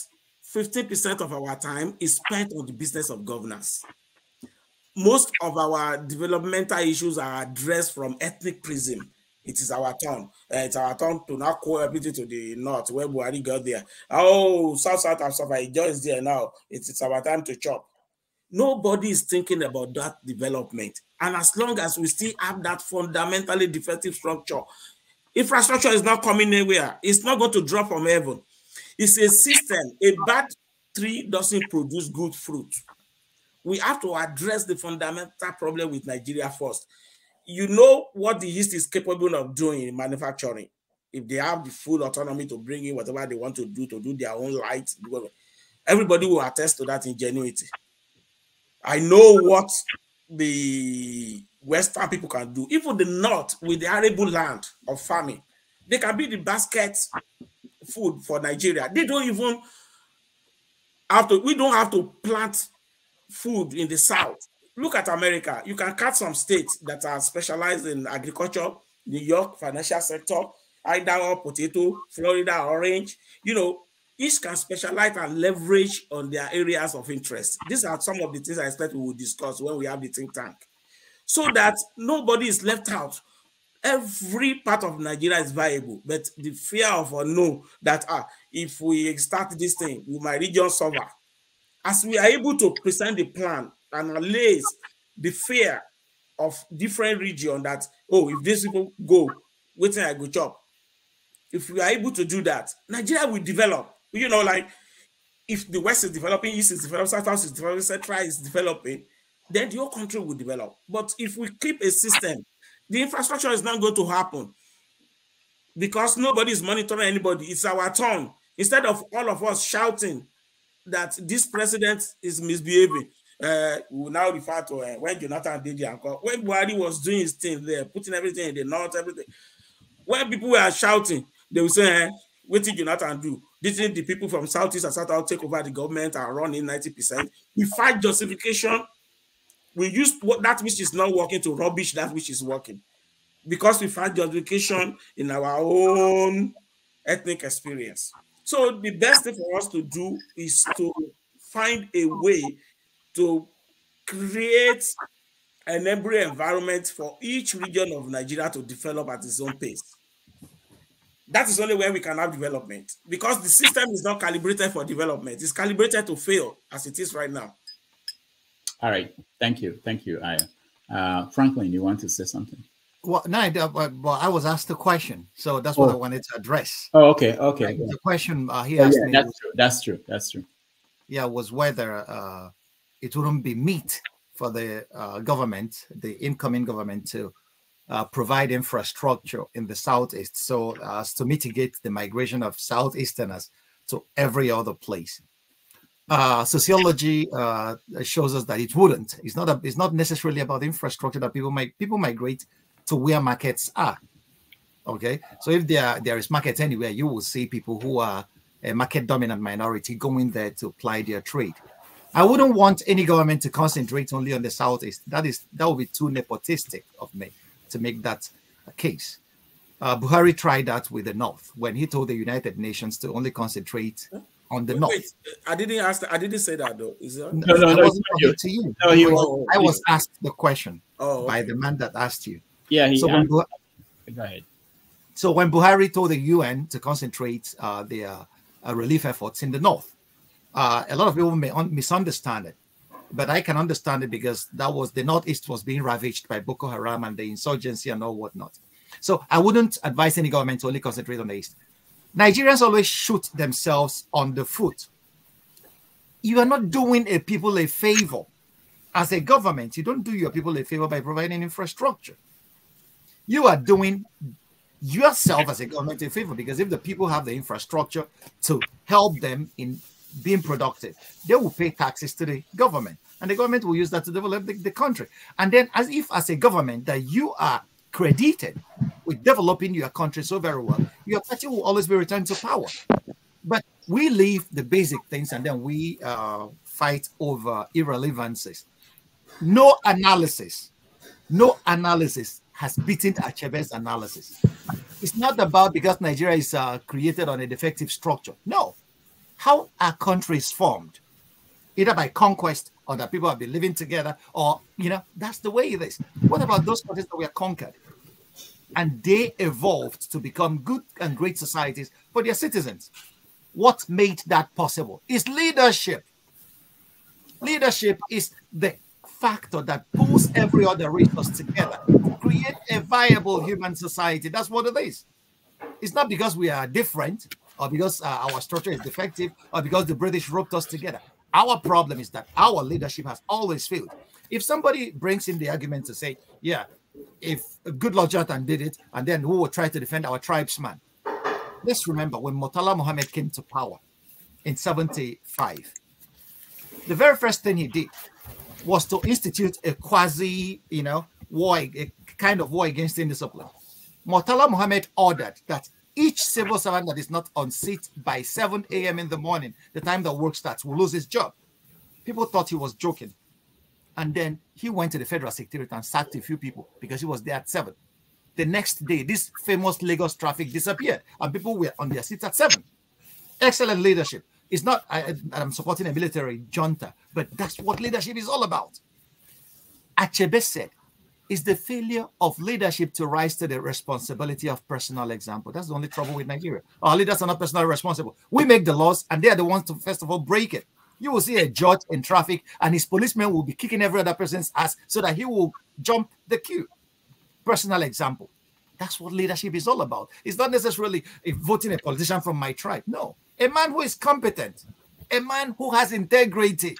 50% of our time is spent on the business of governance. Most of our developmental issues are addressed from ethnic prism. It is our turn. It's our turn to now call everything to the north, where Buhari got there. Oh, South and stuff, it just there now. It's our time to chop. Nobody is thinking about that development. And as long as we still have that fundamentally defective structure, infrastructure is not coming anywhere. It's not going to drop from heaven. It's a system. A bad tree doesn't produce good fruit. We have to address the fundamental problem with Nigeria first. You know what the East is capable of doing in manufacturing. If they have the full autonomy to bring in whatever they want to do their own light, everybody will attest to that ingenuity. I know what the Western people can do. Even the North, with the arable land of farming, they can be the basket food for Nigeria. They don't even have to, we don't have to plant food in the South. Look at America. You can cut some states that are specialized in agriculture, New York, financial sector, Idaho, potato, Florida, orange. You know, each can specialize and leverage on their areas of interest. These are some of the things I expect we will discuss when we have the think tank, so that nobody is left out. every part of Nigeria is viable, but the fear of unknown that if we start this thing, will my region suffer? As we are able to present the plan and allays the fear of different region that, oh, if these people go, wait till I go chop. If we are able to do that, Nigeria will develop. You know, like if the West is developing, East is developing, South is developing, Central is developing, then the whole country will develop. But if we keep a system, the infrastructure is not going to happen because nobody is monitoring anybody. It's our turn. Instead of all of us shouting that this president is misbehaving, we will now refer to when Jonathan did the anchor, when Buhari was doing his thing there, putting everything in the north, everything. When people were shouting, they will say, what did Jonathan do? Didn't the people from Southeast and South take over the government and run in 90%? We fight justification. We use that which is not working to rubbish that which is working. Because we find justification in our own ethnic experience. So the best thing for us to do is to find a way to create an embryo environment for each region of Nigeria to develop at its own pace. That is only where we can have development, because the system is not calibrated for development. It's calibrated to fail as it is right now. All right. Thank you. Thank you, Ayo. Franklyne, you want to say something? Well, no, well, I was asked a question, so that's what I wanted to address. Oh, okay, okay. The question he asked me. That's true. Yeah, was whether it wouldn't be meet for the government, the incoming government, to provide infrastructure in the Southeast so as to mitigate the migration of Southeasterners to every other place. Sociology shows us that it wouldn't. It's not necessarily about infrastructure that people migrate to where markets are. Okay, so if there is market anywhere, you will see people who are a market dominant minority going there to apply their trade. I wouldn't want any government to concentrate only on the Southeast. That would be too nepotistic of me to make that a case. Buhari tried that with the North when he told the United Nations to only concentrate on the North. Wait, I didn't say that though. Is that? No, I wasn't talking to you. No, I was asked the question by the man that asked you. Yeah, go ahead. So when Buhari told the UN to concentrate their relief efforts in the North, a lot of people may misunderstand it, but I can understand it because that was the Northeast was being ravaged by Boko Haram and the insurgency and all whatnot. So I wouldn't advise any government to only concentrate on the East. Nigerians always shoot themselves on the foot. You are not doing a people a favor. As a government, you don't do your people a favor by providing infrastructure. You are doing yourself as a government a favor, because if the people have the infrastructure to help them in being productive, they will pay taxes to the government, and the government will use that to develop the country. And then as a government that you are credited with developing your country so very well, your party will always be returned to power. But we leave the basic things and then we fight over irrelevancies. No analysis has beaten Achebe's analysis. It's not about because Nigeria is created on a defective structure. No. How our country is formed, either by conquest or that people have been living together, or, that's the way it is. What about those countries that were conquered? And they evolved to become good and great societies for their citizens. What made that possible is leadership. Leadership is the factor that pulls every other resource together to create a viable human society. That's what it is. It's not because we are different or because our structure is defective or because the British roped us together. Our problem is that our leadership has always failed. If somebody brings in the argument to say, yeah, if Goodluck Jonathan did it, and then who will try to defend our tribesman? Let's remember when Murtala Muhammad came to power in 1975, the very first thing he did was to institute a quasi, war, a kind of war against indiscipline. Murtala Muhammad ordered that each civil servant that is not on seat by 7 a.m. in the morning, the time that work starts, will lose his job. People thought he was joking. And then he went to the Federal Secretariat and sacked a few people because he was there at 7. The next day, this famous Lagos traffic disappeared and people were on their seats at 7. Excellent leadership. It's not, I'm supporting a military junta, but that's what leadership is all about. Achebe said, is the failure of leadership to rise to the responsibility of personal example. That's the only trouble with Nigeria. Our leaders are not personally responsible. We make the laws, and they are the ones to, first of all, break it. You will see a judge in traffic, and his policeman will be kicking every other person's ass so that he will jump the queue. Personal example. That's what leadership is all about. It's not necessarily voting a politician from my tribe. No. A man who is competent, a man who has integrity.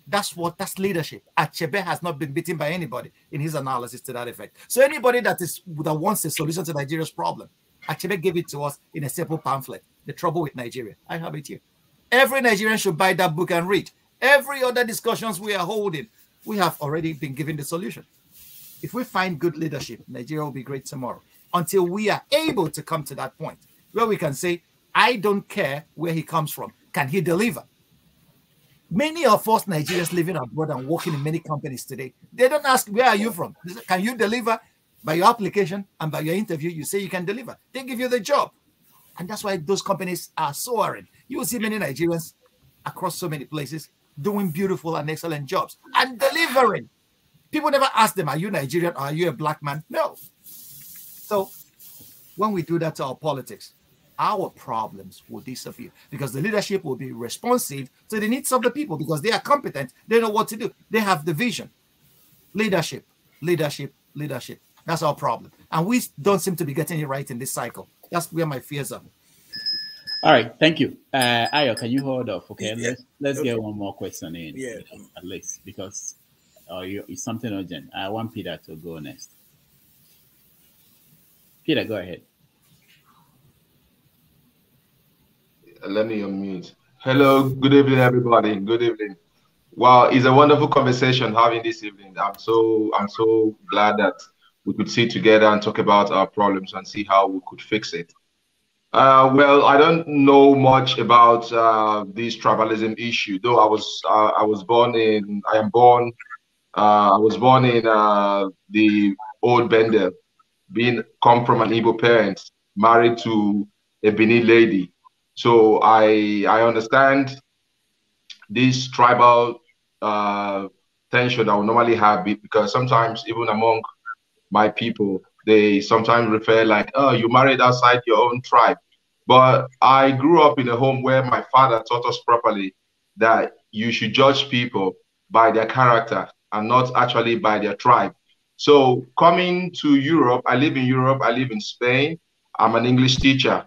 That's leadership. Achebe has not been beaten by anybody in his analysis to that effect. So anybody that wants a solution to Nigeria's problem, Achebe gave it to us in a simple pamphlet. The trouble with Nigeria. I have it here. Every Nigerian should buy that book and read. Every other discussions we are holding, we have already been given the solution. If we find good leadership, Nigeria will be great tomorrow. Until we are able to come to that point where we can say, I don't care where he comes from. Can he deliver? Many of us Nigerians living abroad and working in many companies today, they don't ask, where are you from? They say, can you deliver? By your application and by your interview, you say you can deliver. They give you the job. And that's why those companies are soaring. You will see many Nigerians across so many places doing beautiful and excellent jobs and delivering. People never ask them, are you Nigerian or are you a black man? No. So when we do that to our politics, our problems will disappear because the leadership will be responsive to the needs of the people because they are competent. They know what to do. They have the vision. Leadership, leadership, leadership. That's our problem. And we don't seem to be getting it right in this cycle. That's where my fears are. All right, thank you. Ayo, can you hold off? Okay, Yeah. let's Okay. get one more question in, Yeah. at least, because it's something urgent. I want Peter to go next. Peter, go ahead. Let me unmute. Hello, good evening, everybody. Good evening. Wow, it's a wonderful conversation having this evening. I'm so glad that we could sit together and talk about our problems and see how we could fix it. Well, I don't know much about this tribalism issue, though I was born in the old Bender, come from an Igbo parent, married to a Benin lady. So I understand this tribal tension I would normally have because sometimes even among my people, they sometimes refer like, oh, you married outside your own tribe. But I grew up in a home where my father taught us properly that you should judge people by their character and not actually by their tribe. So coming to Europe, I live in Europe, I live in Spain, I'm an English teacher.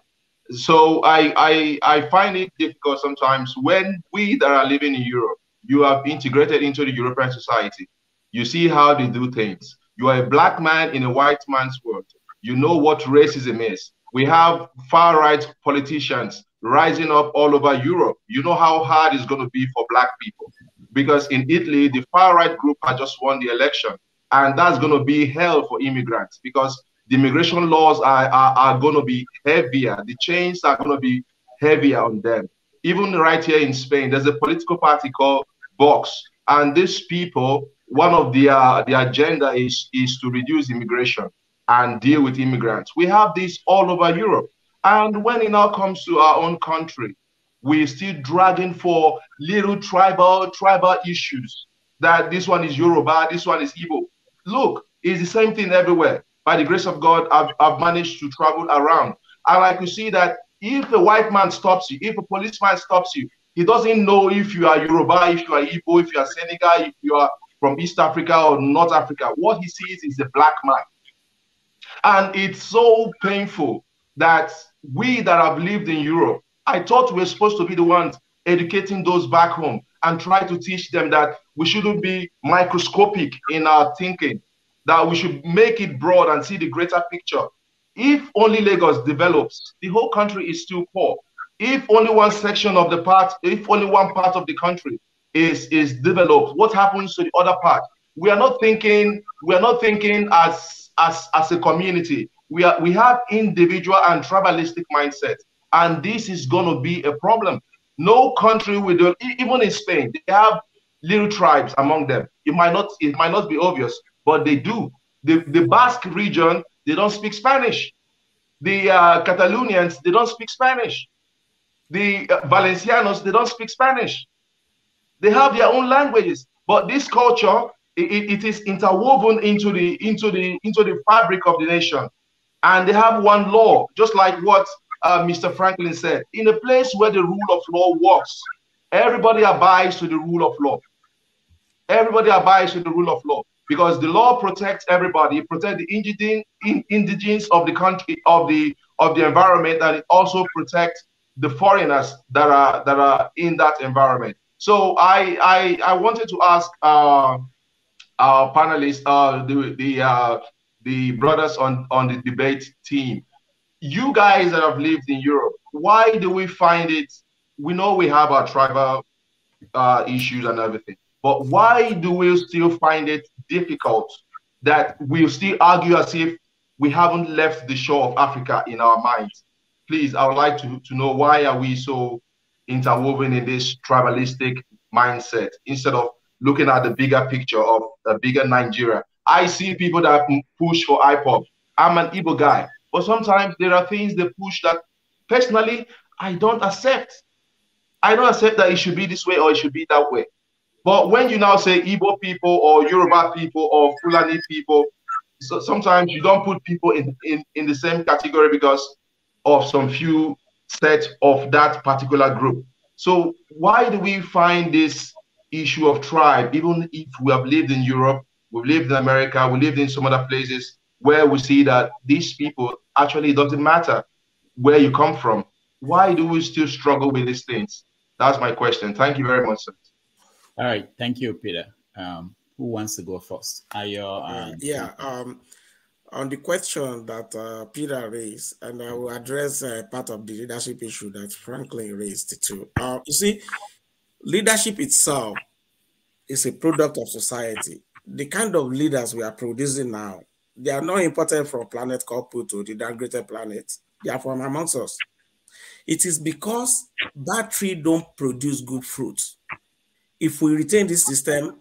So I find it difficult sometimes when we that are living in Europe, you have integrated into the European society. You see how they do things. You are a black man in a white man's world. You know what racism is. We have far-right politicians rising up all over Europe. You know how hard it's going to be for black people. Because in Italy, the far-right group has just won the election. And that's going to be hell for immigrants because the immigration laws are going to be heavier. The chains are going to be heavier on them. Even right here in Spain, there's a political party called Vox. And these people, one of their agenda is to reduce immigration and deal with immigrants. We have this all over Europe. And when it now comes to our own country, we're still dragging for little tribal issues. That this one is Yoruba, this one is Igbo. Look, it's the same thing everywhere. By the grace of God, I've managed to travel around. And I could see that if a white man stops you, if a policeman stops you, he doesn't know if you are Yoruba, if you are Igbo, if you are Senegal, if you are from East Africa or North Africa. What he sees is a black man. And it's so painful that we that have lived in Europe, I thought we were supposed to be the ones educating those back home and try to teach them that we shouldn't be microscopic in our thinking, that we should make it broad and see the greater picture. If only Lagos develops, the whole country is still poor. If only one section of the part, if only one part of the country is developed, what happens to the other part? We are not thinking as a community. We have individual and tribalistic mindset, and this is going to be a problem. No country will, even in Spain, they have little tribes among them. It might not be obvious, but they do. The Basque region, they don't speak Spanish. The Catalonians, they don't speak Spanish. The Valencianos, they don't speak Spanish. They have their own languages, but this culture it is interwoven into the fabric of the nation. And they have one law, just like what Mr. Franklin said. In a place where the rule of law works, everybody abides to the rule of law. Everybody abides to the rule of law because the law protects everybody. It protects the indigenes of the country, of the environment, and it also protects the foreigners that are in that environment. So I wanted to ask our panelists, the brothers on the debate team, you guys that have lived in Europe, why do we find it? We know we have our tribal issues and everything, but why do we still find it difficult that we still argue as if we haven't left the shore of Africa in our minds? Please, I would like to know, why are we so interwoven in this tribalistic mindset instead of looking at the bigger picture of a bigger Nigeria? I see people that push for IPOP. I'm an Igbo guy, but sometimes there are things they push that personally I don't accept. I don't accept that it should be this way or it should be that way. But when you now say Igbo people or Yoruba people or Fulani people, so sometimes you don't put people in the same category because of some few set of that particular group. So why do we find this issue of tribe, even if we have lived in Europe, we've lived in America, we lived in some other places where we see that these people, actually, it doesn't matter where you come from. Why do we still struggle with these things? That's my question. Thank you very much, sir. All right, thank you, Peter. Who wants to go first? Ayo, on the question that Peter raised, and I will address part of the leadership issue that Franklin raised too. You see, leadership itself is a product of society. The kind of leaders we are producing now, they are not imported from a planet called Pluto, the downgraded planet. They are from amongst us. It is because that tree don't produce good fruits. If we retain this system,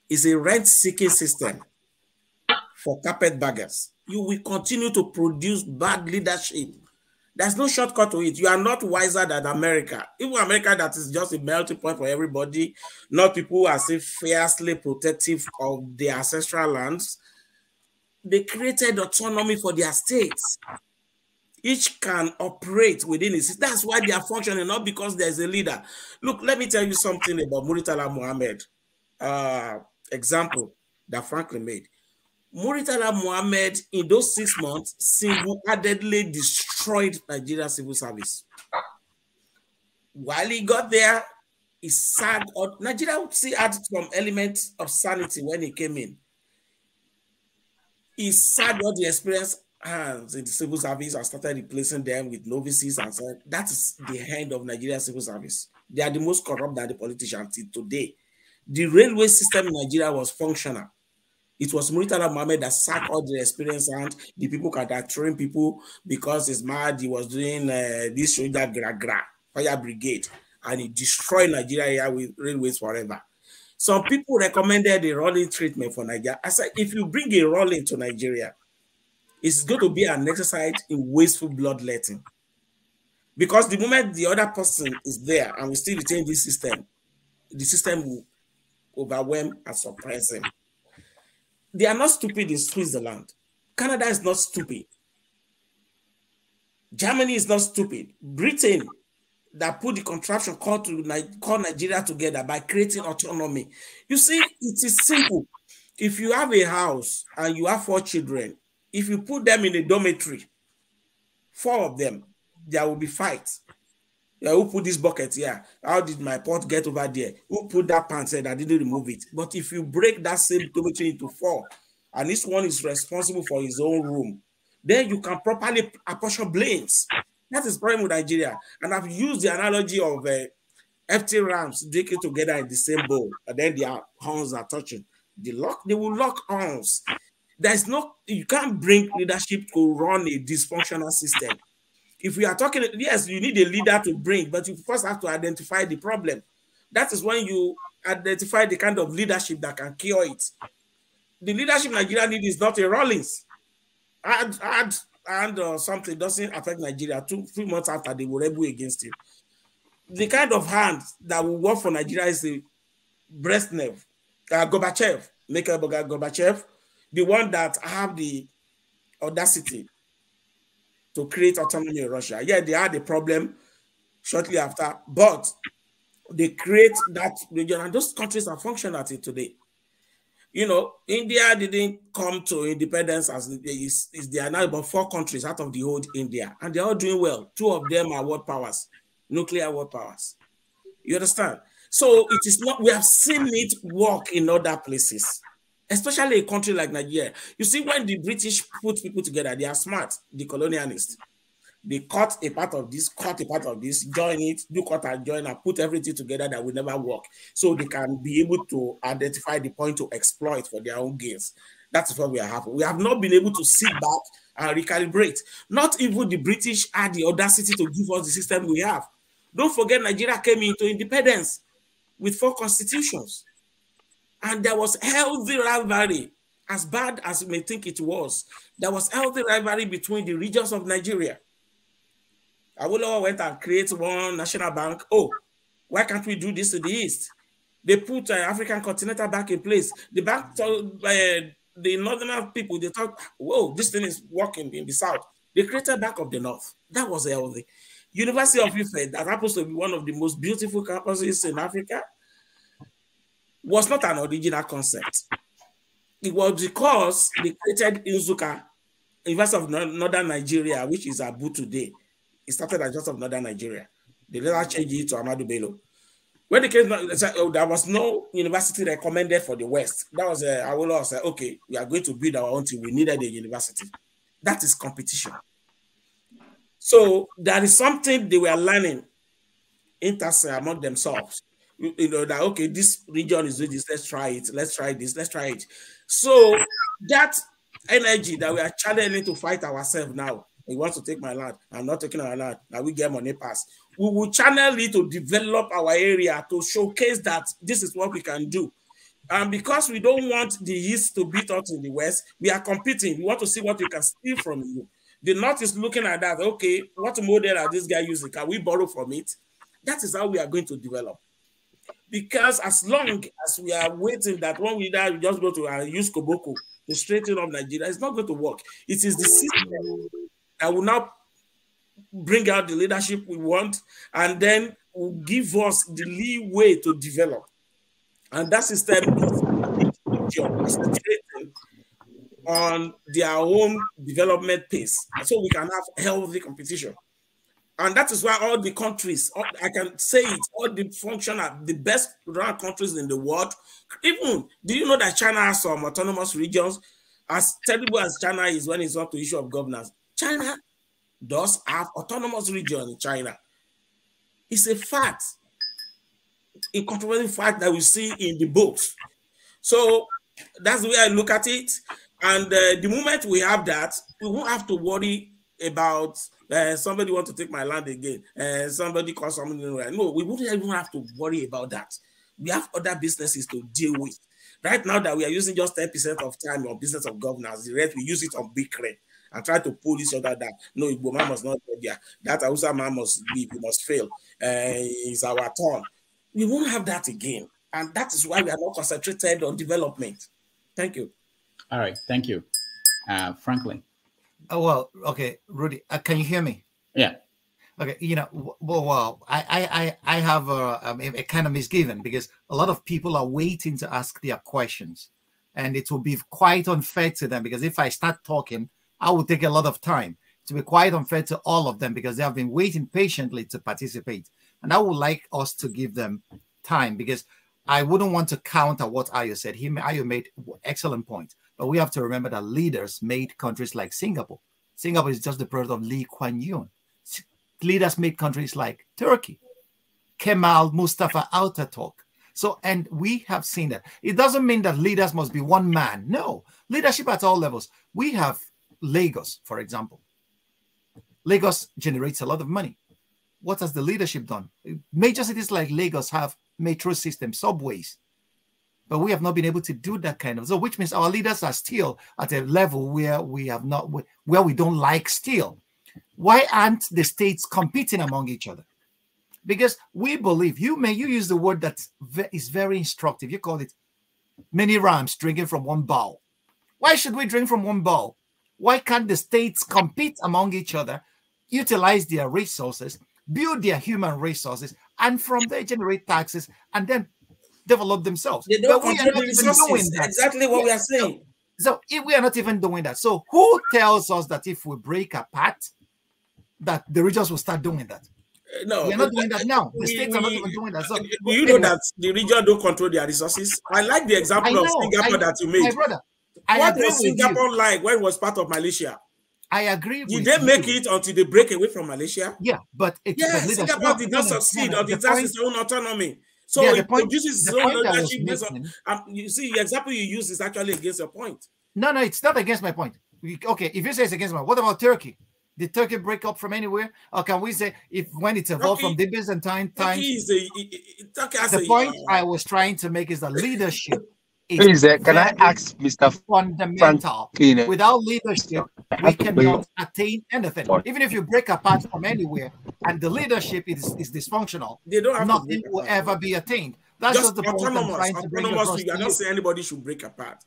it's a rent-seeking system for carpetbaggers. You will continue to produce bad leadership. There's no shortcut to it. You are not wiser than America. Even America, that is just a melting point for everybody, not people who are still fiercely protective of their ancestral lands. They created autonomy for their states. Each can operate within it. That's why they are functioning, not because there's a leader. Look, let me tell you something about Muritala Muhammad, example that Franklin made. Muritala Muhammad, in those 6 months, single-handedly destroyed Nigeria's civil service. While he got there, he sagged. Nigeria still had some elements of sanity when he came in. He sagged all the experienced hands in the civil service and started replacing them with novices and so on. That is the end of Nigeria's civil service. They are the most corrupt than the politicians till today. The railway system in Nigeria was functional. It was Muritala Muhammad that sacked all the experience and the people that train people because he's mad. He was doing this soldier fire brigade, and he destroyed Nigeria with railways forever. Some people recommended a rolling treatment for Nigeria. I said, if you bring a rolling to Nigeria, it's going to be an exercise in wasteful bloodletting. Because the moment the other person is there and we still retain this system, the system will overwhelm and suppress him. They are not stupid in Switzerland. Canada is not stupid. Germany is not stupid. Britain, that put the contraption called Nigeria together by creating autonomy. You see, it is simple. If you have a house and you have 4 children, if you put them in a dormitory, 4 of them, there will be fights. Who put this bucket here? How did my pot get over there? Who put that pants here that didn't remove it? But if you break that same dormitory into 4, and this one is responsible for his own room, then you can properly apportion blames. That is the problem with Nigeria. And I've used the analogy of empty rams drinking together in the same bowl, and then their horns are touching. They will lock horns. There's no, you can't bring leadership to run a dysfunctional system. If we are talking, yes, you need a leader to bring, but you first have to identify the problem. That is when you identify the kind of leadership that can cure it. The leadership Nigeria needs is not a Rawlings. And something doesn't affect Nigeria 2 months after they will rebel against you. The kind of hand that will work for Nigeria is the Brezhnev, Gorbachev, Mikhail Gorbachev, the one that have the audacity to create autonomy in Russia. Yeah, they had a problem shortly after, but they create that region, and those countries are functional until today. You know, India didn't come to independence as there are now about 4 countries out of the old India, and they're all doing well. 2 of them are world powers, nuclear world powers. You understand? So it is not, we have seen it work in other places, especially a country like Nigeria. You see, when the British put people together, they are smart, the colonialists. They cut a part of this, join it, do cut and join, and put everything together that will never work. So they can be able to identify the point to exploit for their own gains. That's what we are having. We have not been able to sit back and recalibrate. Not even the British had the audacity to give us the system we have. Don't forget, Nigeria came into independence with 4 constitutions. And there was healthy rivalry, as bad as you may think it was. There was healthy rivalry between the regions of Nigeria. Awolowo went and created one national bank. Oh, why can't we do this in the East? They put African Continental Bank in place. The bank told the northern people, they thought, whoa, this thing is working in the South. They created Bank of the North. That was healthy. University of Ife, that happens to be one of the most beautiful campuses in Africa, was not an original concept. It was because they created Nsukka, University of Northern Nigeria, which is Abu today. It started as just of Northern Nigeria. They later changed it to Ahmadu Bello. When they came, there was no university recommended for the West. That was Awolowo said, okay, we are going to build our own thing. We needed a university. That is competition. So there is something they were learning among themselves. You know, that, okay, this region is doing this, let's try it, let's try this, let's try it. So that energy that we are channeling to fight ourselves now, he wants to take my land, I'm not taking our land, now we get money pass. We will channel it to develop our area, to showcase that this is what we can do. And because we don't want the East to beat us in the West, we are competing. We want to see what we can steal from you. The North is looking at that, okay, what model are this guy using? Can we borrow from it? That is how we are going to develop. Because as long as we are waiting that when we die, we just go to use Koboko to straighten up Nigeria, it's not going to work. It is the system that will now bring out the leadership we want, and then will give us the leeway to develop. And that system is on their own development pace, so we can have healthy competition. And that is why all the countries, I can say it, all the functional, the best run countries in the world, even, do you know that China has some autonomous regions? As terrible as China is when it's not the issue of governance, China does have autonomous region in China. It's a fact, a controversial fact that we see in the books. So that's the way I look at it. And the moment we have that, we won't have to worry about somebody want to take my land again, somebody call something. No, we wouldn't even have to worry about that. We have other businesses to deal with. Right now that we are using just 10% of time on business of governance, the rest we use it on big crane and try to pull each other down. No, Igbo man must not be there. That Hausa man must leave, we must fail. It's our turn. We won't have that again. And that is why we are not concentrated on development. Thank you. All right, thank you. Franklyne. Oh, well, okay, Rudy, can you hear me? Yeah. Okay, you know, well, I have a kind of misgiving because a lot of people are waiting to ask their questions, and it will be quite unfair to them because if I start talking, I will take a lot of time. To be quite unfair to all of them because they have been waiting patiently to participate, and I would like us to give them time because I wouldn't want to counter what Ayo said. Ayo made excellent point. But we have to remember that leaders made countries like Singapore. Singapore is just the product of Lee Kuan Yew. Leaders made countries like Turkey, Kemal Mustafa Ataturk. So, and we have seen that. It doesn't mean that leaders must be one man. No, leadership at all levels. We have Lagos, for example. Lagos generates a lot of money. What has the leadership done? Major cities like Lagos have metro systems, subways. But we have not been able to do that kind of, so which means our leaders are still at a level where we have not, where we don't like still. Why aren't the states competing among each other? Because we believe, you use the word that is very instructive. You call it many rams drinking from one bowl. Why should we drink from one bowl? Why can't the states compete among each other, utilize their resources, build their human resources, and from there generate taxes and then develop themselves? They don't But we are control not the even doing resources. that. Exactly what we are saying. So if we are not even doing that, so who tells us that if we break apart, that the regions will start doing that? No, we are not doing that now. The states are not even doing that. So do you know that the region don't control their resources? I like the example of Singapore that you made. My brother, what was Singapore like when it was part of Malaysia? I agree. Did they make it until they break away from Malaysia? Yeah, but Singapore did not succeed until it has its own autonomy. So it produces its own leadership based on. You see, the example you use is actually against your point. No, it's not against my point. Okay, if you say it's against my point, what about Turkey? Did Turkey break up from anywhere? Or can we say when it's evolved from the Byzantine times? The point I was trying to make is that leadership is can I ask Mr. fundamental. Without leadership, we cannot attain anything. Even if you break apart from anywhere and the leadership is dysfunctional, nothing will ever be attained. That's just the point I'm trying to bring across to you. I don't say anybody should break apart.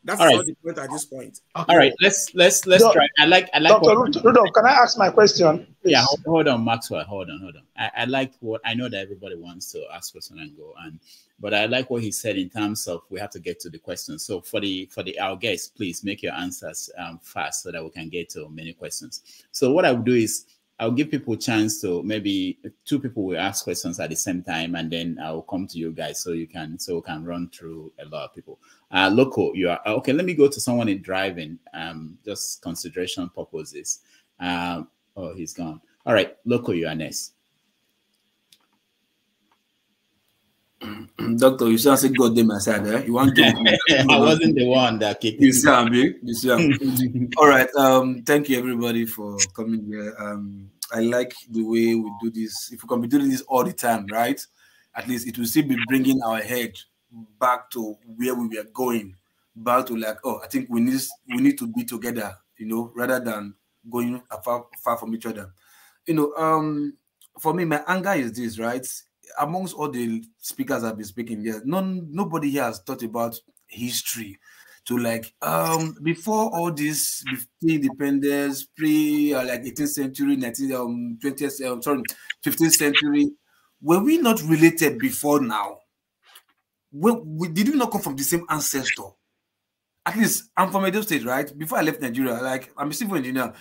That's not the point at this point. Okay. All right, let's try. I like Dr. Rudolph, can I ask my question? Please? Yeah, hold on, Maxwell. Hold on. I like what I know that everybody wants to ask question and go, but I like what he said in terms of we have to get to the questions. So for our guests, please make your answers fast so that we can get to many questions. So what I will do is I'll give people a chance to maybe 2 people will ask questions at the same time, and then I'll come to you guys so we can run through a lot of people. Loco, you are okay. Let me go to someone in driving. Just consideration purposes. Oh, he's gone. All right, Loco, you are next. Doctor, you sound like God damn my side, eh? You want to I wasn't the one that kicked you. Sound big. You sound. All right. Thank you everybody for coming here. I like the way we do this. If we can be doing this all the time, right? At least it will still be bringing our head back to where we were going, back to like, oh, I think we need to be together, rather than going far from each other. For me, my anger is this, right? Amongst all the speakers I've been speaking here, nobody here has thought about history to like before all this independence, like 18th century, 15th century. Were we not related before now? Did we not come from the same ancestor? At least I'm from Edo State, right? Before I left Nigeria, like I'm a civil engineer.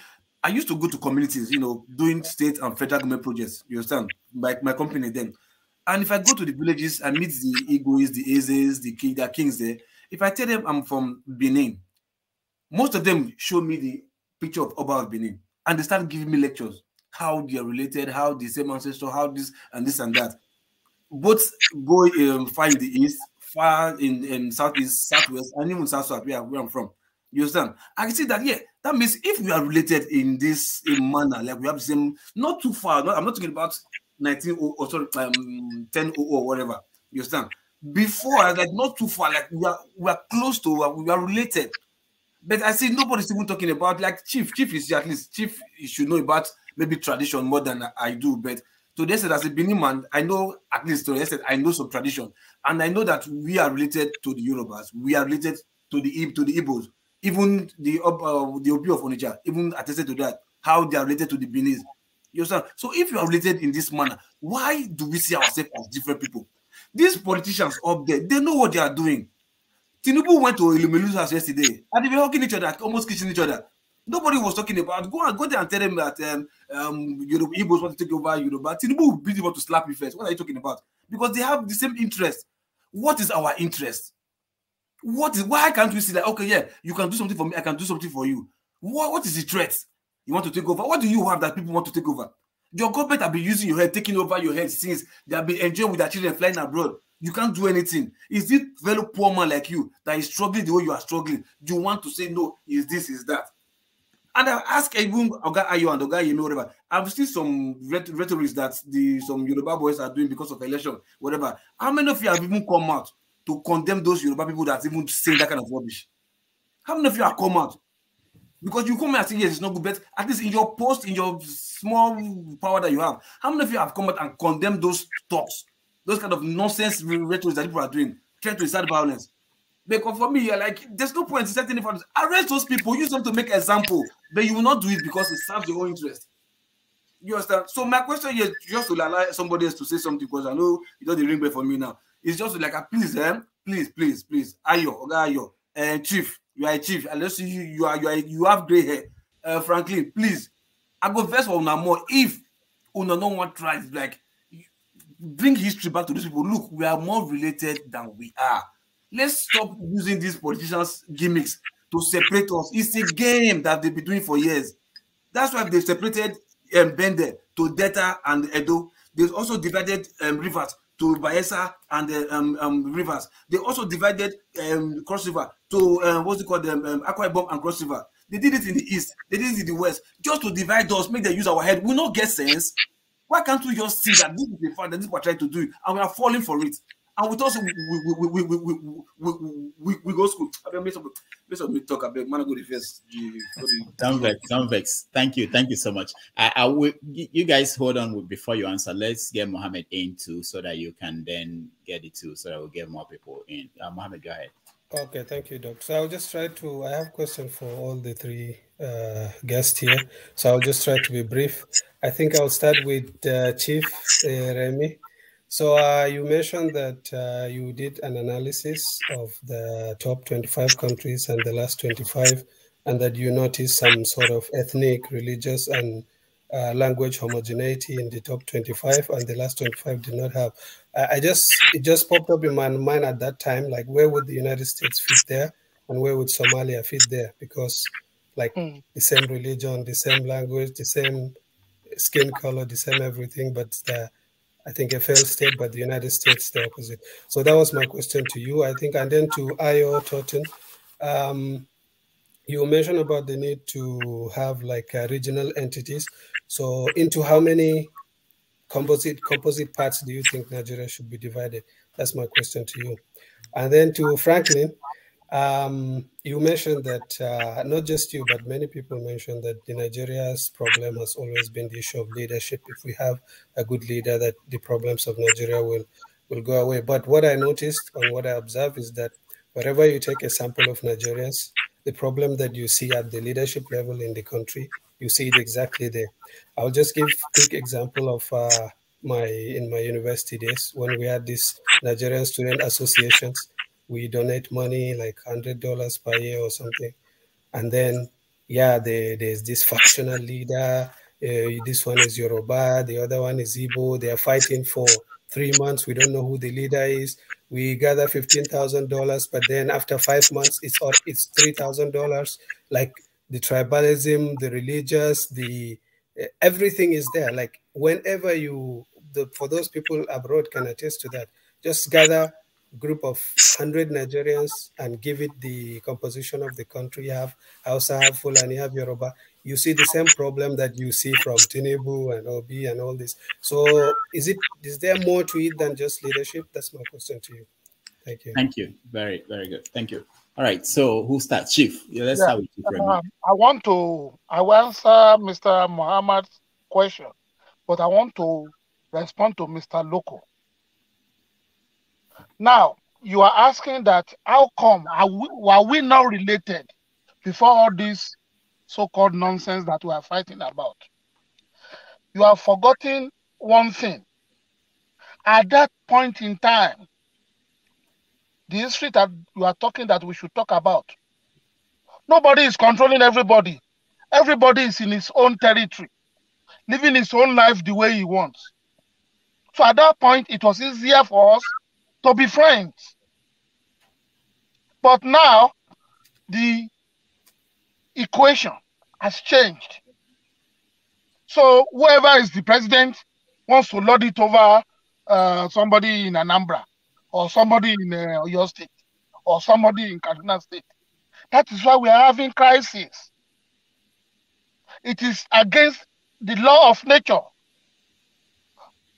I used to go to communities, doing state and federal government projects. You understand? Like my company then. And if I go to the villages and meet the Igbo's, the Ezes, the kings there, if I tell them I'm from Benin, most of them show me the picture of Oba of Benin, and they start giving me lectures, how they are related, how the same ancestor, how this and that. Both go far in the east, far in southeast, southwest, and even south, where I'm from. You understand? I can see that, yeah, that means if we are related in this manner, like we have the same, not too far, I'm not talking about 10 or whatever. You understand? Before, like not too far, like we are close to, we are related. But I see nobody's even talking about like Chief is at least Chief should know about maybe tradition more than I do. But to the extent as a Benin man, I know at least to the extent I know some tradition, and I know that we are related to the Yorubas, we are related to the Igbos, even the Obi of Onitsha, even attested to that, how they are related to the Benin. You understand? So if you are related in this manner, why do we see ourselves as different people? These politicians up there, they know what they are doing. Tinubu went to Ilumelu's house yesterday, and they were hugging each other, almost kissing each other. Nobody was talking about go there and tell them that Igbos want to take over Yoruba. Tinubu really want to slap you first. What are you talking about? Because they have the same interest. What is our interest? Why can't we see that? Okay, yeah, you can do something for me, I can do something for you. What is the threat? You want to take over? What do you have that people want to take over? Your government have been using your head, taking over your head since they have been enjoying with their children flying abroad. You can't do anything. Is it very poor man like you that is struggling the way you are struggling? Do you want to say no? Is this, is that? And I ask even Oga Ayo and Oga Oyeyemi, whatever. I've seen some rhetorics that some Yoruba boys are doing because of election, whatever. How many of you have even come out to condemn those Yoruba people that even say that kind of rubbish? How many of you have come out? Because you come and say, yes, it's not good, but at least in your post, in your small power that you have, how many of you have come out and condemned those talks, those kind of nonsense rhetorics that people are doing, trying to incite violence? Because for me, you're like, there's no point in setting it for this. Arrest those people, use them to make example, but you will not do it because it serves your own interest. You understand? So my question is just to allow somebody else to say something, because I know you don't ring bell for me now. It's just like, please, please, Ayo, Chief, you are a chief. Unless you have gray hair. Frankly, please, I go first for una more. If una no one tries, like, bring history back to these people. Look, we are more related than we are. Let's stop using these politicians' gimmicks to separate us. It's a game that they've been doing for years. That's why they've separated Bende to Delta and Edo. They've also divided Rivers to Bayelsa and Rivers. They also divided Cross River to what's it called, Akwa Ibom and Cross River. They did it in the east. They did it in the west, just to divide us, make them use our head. We not get sense. Why can't we just see that this is the fact that this we're trying to do, and we are falling for it? And we also we go school. I mean, make some talk about man go the first. Don't vex. Thank you so much. I will. You guys hold on before you answer. Let's get Mohammed in too, so that you can then get it too, so that we'll get more people in. Mohammed, go ahead. Okay, thank you, Doc. So I'll just try to. I have a question for all the three guests here. So I'll just try to be brief. I think I'll start with Chief Remi. So you mentioned that you did an analysis of the top 25 countries and the last 25, and that you noticed some sort of ethnic, religious, and language homogeneity in the top 25, and the last 25 did not have. It just popped up in my mind at that time, like where would the United States fit there, and where would Somalia fit there? Because like the same religion, the same language, the same skin color, the same everything, but I think a failed state, but the United States the opposite. So that was my question to you, I think. And then to Ayo Turton, you mentioned about the need to have like regional entities. So into how many composite parts do you think Nigeria should be divided? That's my question to you. And then to Franklyne, you mentioned that not just you, but many people mentioned that Nigeria's problem has always been the issue of leadership. If we have a good leader, that the problems of Nigeria will go away. But what I noticed and what I observed is that wherever you take a sample of Nigerians, the problem that you see at the leadership level in the country, you see it exactly there. I'll just give a quick example of in my university days when we had these Nigerian student associations. We donate money like $100 per year or something. And then, yeah, there's this factional leader. This one is Yoruba, the other one is Igbo. They are fighting for 3 months. We don't know who the leader is. We gather $15,000, but then after 5 months, it's $3,000. Like the tribalism, the religious, everything is there. Like whenever for those people abroad can attest to that, just gather group of 100 Nigerians and give it the composition of the country. You have Hausa, have Fulani, have Yoruba. You see the same problem that you see from Tinubu and Obi and all this. So is there more to it than just leadership? That's my question to you. Thank you. Thank you. Very, very good. Thank you. All right. So who starts? Chief. Yeah, let's start with Chief Remi. I will answer Mr. Muhammad's question, but I want to respond to Mr. Loko. Now, you are asking that how come were we not related before all this so-called nonsense that we are fighting about? You have forgotten one thing. At that point in time, the history that you are talking that we should talk about, nobody is controlling everybody. Everybody is in his own territory, living his own life the way he wants. So at that point, it was easier for us to be friends. But now, the equation has changed. So whoever is the president wants to lord it over somebody in Anambra, or somebody in Oyo State, or somebody in Kaduna State. That is why we are having crisis. It is against the law of nature.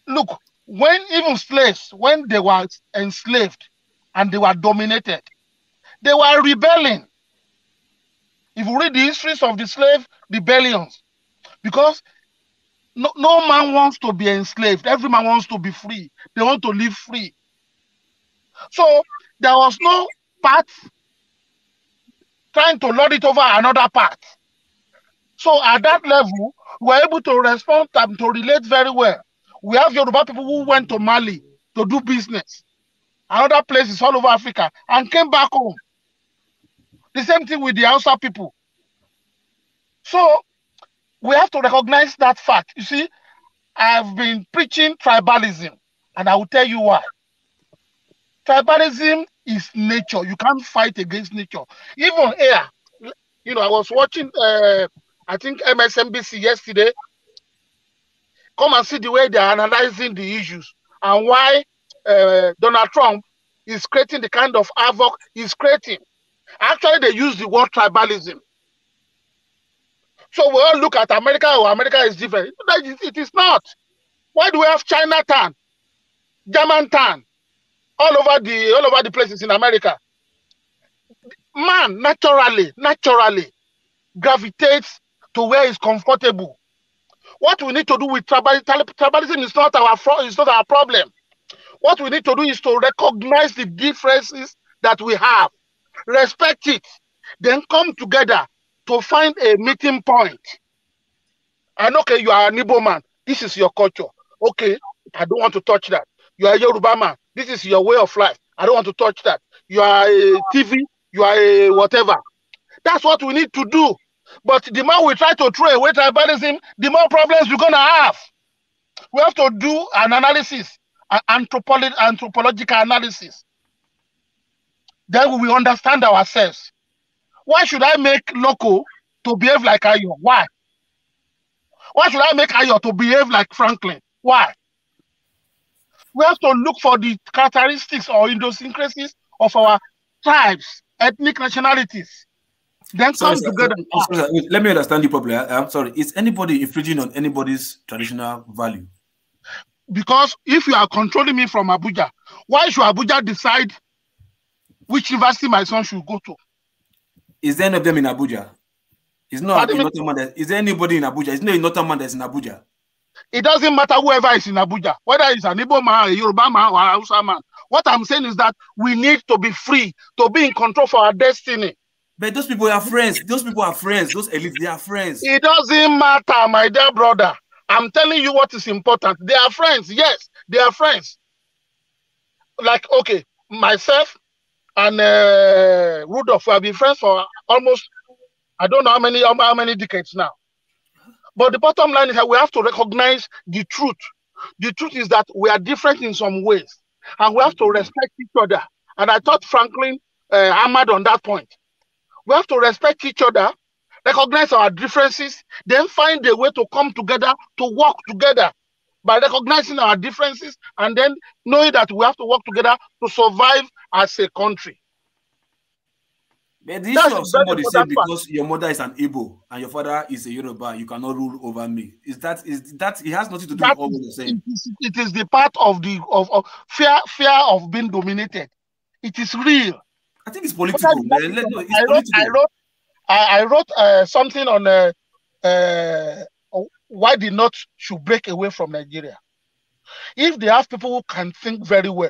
Look, when even slaves, when they were enslaved and they were dominated, they were rebelling. If you read the histories of the slave rebellions, because no man wants to be enslaved. Every man wants to be free. They want to live free. So there was no part, trying to lord it over another part. So at that level, we're able to respond and to relate very well. We have Yoruba people who went to Mali to do business, and other places all over Africa, and came back home. The same thing with the Hausa people. So we have to recognize that fact. You see, I've been preaching tribalism, and I will tell you why. Tribalism is nature. You can't fight against nature. Even here, you know, I was watching, I think MSNBC yesterday. Come and see the way they are analyzing the issues and why Donald Trump is creating the kind of havoc he's creating. Actually, they use the word tribalism. So we all look at America, or America is different. It is not. Why do we have Chinatown, Germantown, all over the places in America? Man naturally gravitates to where he's comfortable. What we need to do with tribalism is not our problem. What we need to do is to recognize the differences that we have, respect it, then come together to find a meeting point. And okay, you are an Igbo man. This is your culture. Okay, I don't want to touch that. You are a Yoruba man. This is your way of life. I don't want to touch that. You are a TV. You are a whatever. That's what we need to do. But the more we try to throw away tribalism, the more problems we're going to have. We have to do an analysis, an anthropological analysis. Then we will understand ourselves. Why should I make Loco to behave like Ayo? Why? Why should I make Ayo to behave like Franklyne? Why? We have to look for the characteristics or idiosyncrasies of our tribes, ethnic nationalities. Then come together. Let me understand you properly. I'm sorry. Is anybody infringing on anybody's traditional value? Because if you are controlling me from Abuja, why should Abuja decide which university my son should go to? Is there any of them in Abuja? Is there anybody in Abuja? Is there not a man that's in Abuja? It doesn't matter whoever is in Abuja, whether it's an Igbo man, a Yoruba man, or a Hausa man. What I'm saying is that we need to be free, to be in control for our destiny. But those people are friends. Those people are friends. Those elites, they are friends. It doesn't matter, my dear brother. I'm telling you what is important. They are friends. Yes, they are friends. Like, okay, myself and Rudolph, we have been friends for almost, I don't know how many decades now. But the bottom line is that we have to recognize the truth. The truth is that we are different in some ways, and we have to respect each other. And I thought Franklyne hammered on that point. We have to respect each other, recognize our differences, then find a way to come together, to work together by recognizing our differences and then knowing that we have to work together to survive as a country. But the issue of somebody saying because your mother is an Igbo and your father is a Yoruba, you cannot rule over me. Is that it has nothing to do with all what you're saying? It is the part of the fear of being dominated. It is real. I think it's political. I wrote something on why the North should break away from Nigeria. If they have people who can think very well,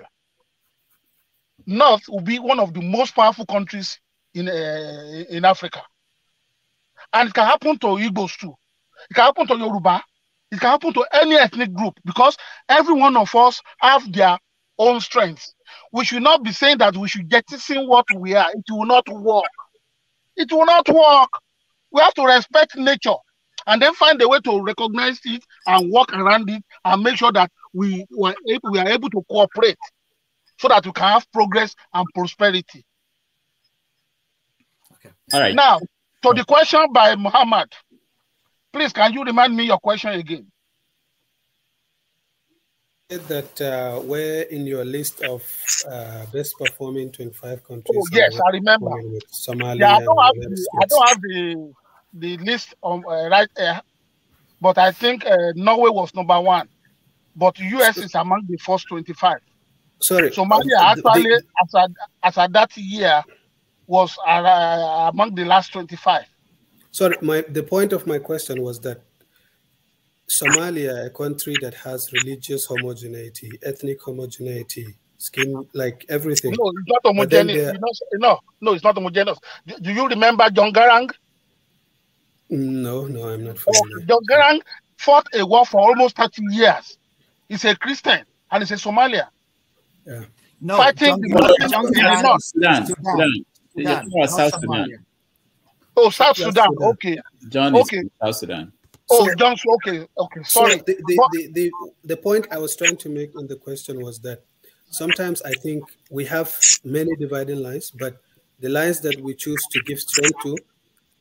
North will be one of the most powerful countries in Africa. And it can happen to Igbos too. It can happen to Yoruba. It can happen to any ethnic group because every one of us have their own strengths. We should not be saying that we should jettison what we are. It will not work. It will not work. We have to respect nature and then find a way to recognize it and work around it and make sure that we are able to cooperate so that we can have progress and prosperity. Okay. All right. Now, to the question by Muhammad, please, can you remind me your question again? That were in your list of best performing 25 countries. Oh, yes, I remember. Somalia. Yeah, I don't have the list on right there, but I think Norway was #1, but US is among the first 25. Sorry, Somalia actually, as at that year, was among the last 25. Sorry, the point of my question was that Somalia, a country that has religious homogeneity, ethnic homogeneity, skin, like everything. No, it's not But then homogeneous. No, it's not homogeneous. Do you remember John Garang? No, I'm not familiar. John Garang fought a war for almost 30 years. He's a Christian and he's a Somalian. Yeah. No, fighting the Muslims in the north. Sudan. South Sudan. Oh, South Sudan. Okay. John is South Sudan. Oh, John. Okay. Sorry. So the point I was trying to make in the question was that sometimes I think we have many dividing lines, but the lines that we choose to give strength to,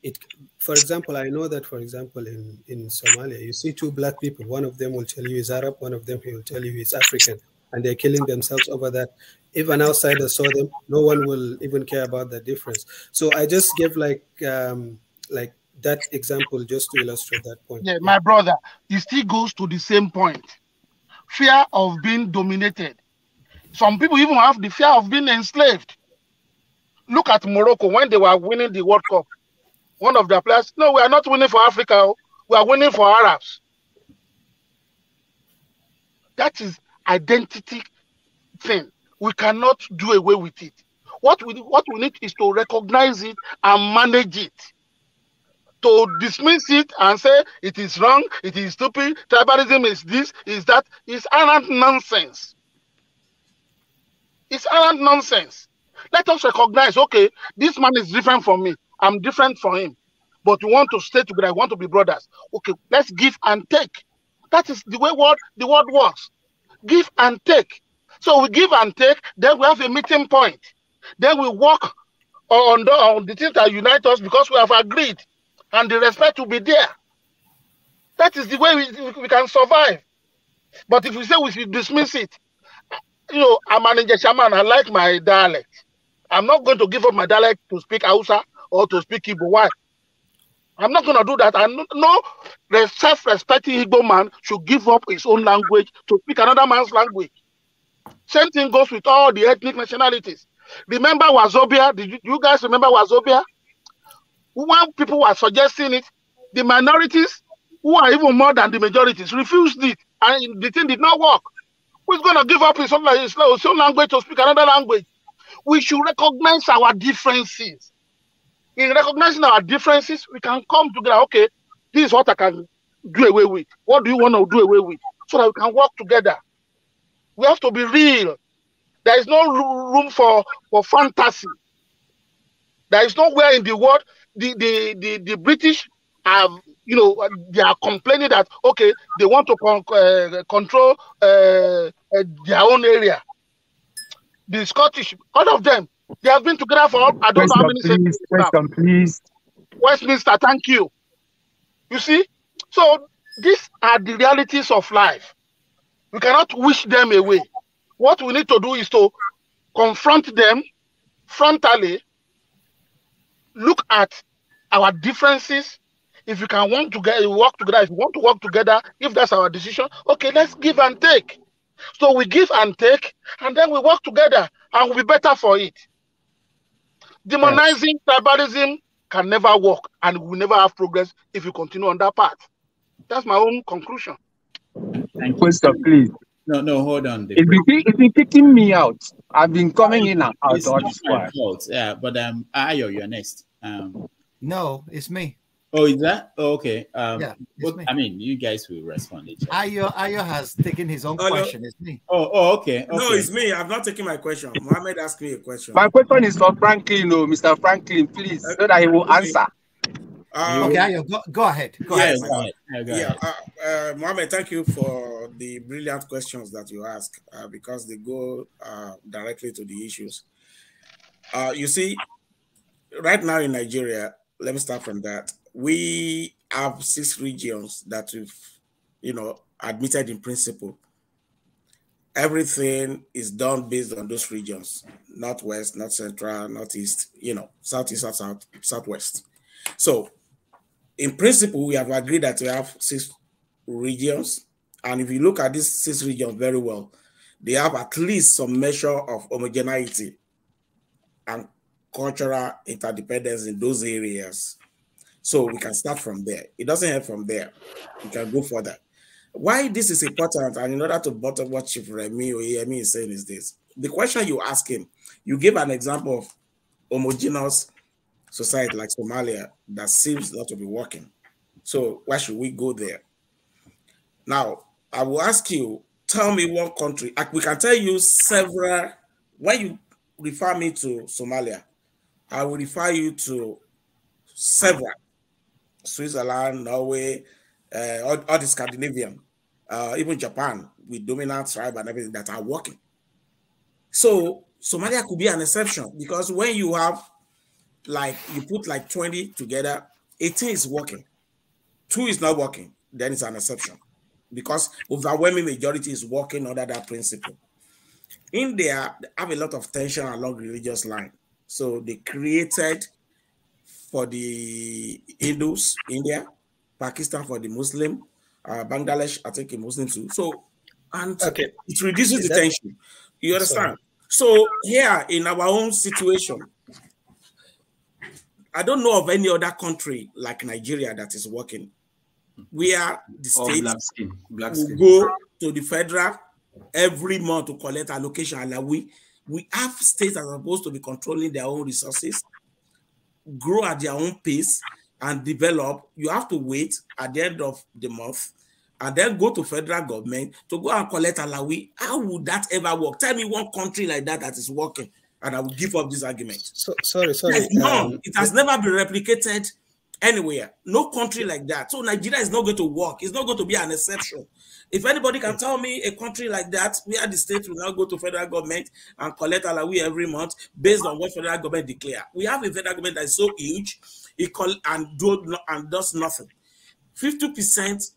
it. For example, I know that, for example, in Somalia, you see two black people. One of them will tell you he's Arab. One of them he will tell you he's African, and they're killing themselves over that. If an outsider saw them, no one will even care about the difference. So I just gave like that example just to illustrate that point. Yeah, my brother, it still goes to the same point. Fear of being dominated. Some people even have the fear of being enslaved. Look at Morocco when they were winning the World Cup. One of their players, no, we are not winning for Africa. We are winning for Arabs. That is identity thing. We cannot do away with it. What we need is to recognize it and manage it. To dismiss it and say it is wrong, it is stupid, tribalism is this, is that, is arrant nonsense. It's arrant nonsense. Let us recognize, okay, this man is different from me. I'm different from him. But we want to stay together. We want to be brothers. Okay, let's give and take. That is the way the world works. Give and take. So we give and take, then we have a meeting point. Then we work on the things that unite us because we have agreed. And the respect will be there. That is the way we can survive. But if we say we should dismiss it, I'm an English-shaman, I like my dialect. I'm not going to give up my dialect to speak Hausa or to speak Igbo. Why? I'm not going to do that. And no self-respecting Igbo man should give up his own language to speak another man's language. Same thing goes with all the ethnic nationalities. Remember Wazobia? Did you guys remember Wazobia? When people were suggesting it, the minorities, who are even more than the majorities, refused it, and the thing did not work. Who's going to give up his own language to speak another language? We should recognize our differences. In recognizing our differences, we can come together. Okay, this is what I can do away with. What do you want to do away with? So that we can work together. We have to be real. There is no room for fantasy. There is nowhere in the world the British have, they are complaining that, okay, they want to control their own area. The Scottish, all of them, they have been together for, I don't know how many centuries. Please. Westminster, thank you. You see? So these are the realities of life. We cannot wish them away. What we need to do is to confront them frontally, look at our differences. If we can work together, if we want to work together, if that's our decision, okay, let's give and take. So we give and take, and then we work together, and we'll be better for it. Demonizing tribalism can never work, and we will never have progress if we continue on that path. That's my own conclusion. Thank you. Please. No, hold on. It's been kicking me out. I've been coming in and out all this while. Yeah, but Ayo, you're next. No, it's me. Oh, is that? Oh, okay. Yeah, I mean, you guys will respond. Ayo has taken his own question. It's me. Oh, okay. No, it's me. I've not taken my question. Mohammed asked me a question. My question is for Franklin, Mr. Franklin, please, so that he will answer. Okay, Ayo, go ahead. Go ahead. Mohammed, thank you for the brilliant questions that you ask because they go directly to the issues. You see, right now in Nigeria, let me start from that. We have 6 regions that we've, admitted in principle. Everything is done based on those regions: Northwest, North Central, Northeast, Southeast, Southwest. So, in principle, we have agreed that we have 6 regions. And if you look at these 6 regions very well, they have at least some measure of homogeneity and cultural interdependence in those areas. So we can start from there. It doesn't end from there. We can go further. Why this is important, and in order to bottom what Chief Remi Oyeyemi is saying is this. The question you ask him, you give an example of homogeneous society like Somalia that seems not to be working. So why should we go there? Now, I will ask you, tell me one country. We can tell you several. When you refer me to Somalia, I will refer you to several. Switzerland, Norway, all the Scandinavian, even Japan with dominant tribe and everything that are working. So Somalia could be an exception because when you have you put like 20 together, 18 is working, 2 is not working, then it's an exception because overwhelming majority is working under that principle. India have a lot of tension along religious line. So they created for the Hindus, India, Pakistan for the Muslim, Bangladesh, I think a Muslim too. So, and it reduces the tension. You understand? So here in our own situation, I don't know of any other country like Nigeria that is working. We are the states who go to the federal every month to collect allocation. And we have states that are supposed to be controlling their own resources, grow at their own pace, and develop. You have to wait at the end of the month and then go to federal government to go and collect alawi. How would that ever work? Tell me one country like that that is working, and I will give up this argument. Sorry. No, it has never been replicated anywhere. No country like that. So Nigeria is not going to work. It's not going to be an exception. If anybody can tell me a country like that, where the state will now go to federal government and collect alawi every month based on what federal government declare. We have a federal government that is so huge, and does nothing. 50%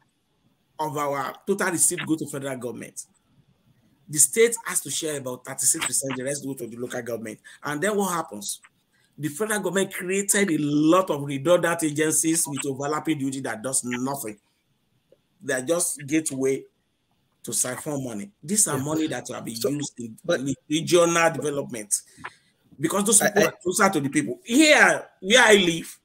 of our total receipt go to federal government. The state has to share about 36%, the rest go to the local government. And then what happens? The federal government created a lot of redundant agencies with overlapping duty that does nothing. They are just gateway to siphon money. These are money that will be used in regional development because those people are closer to the people. Here, where I live,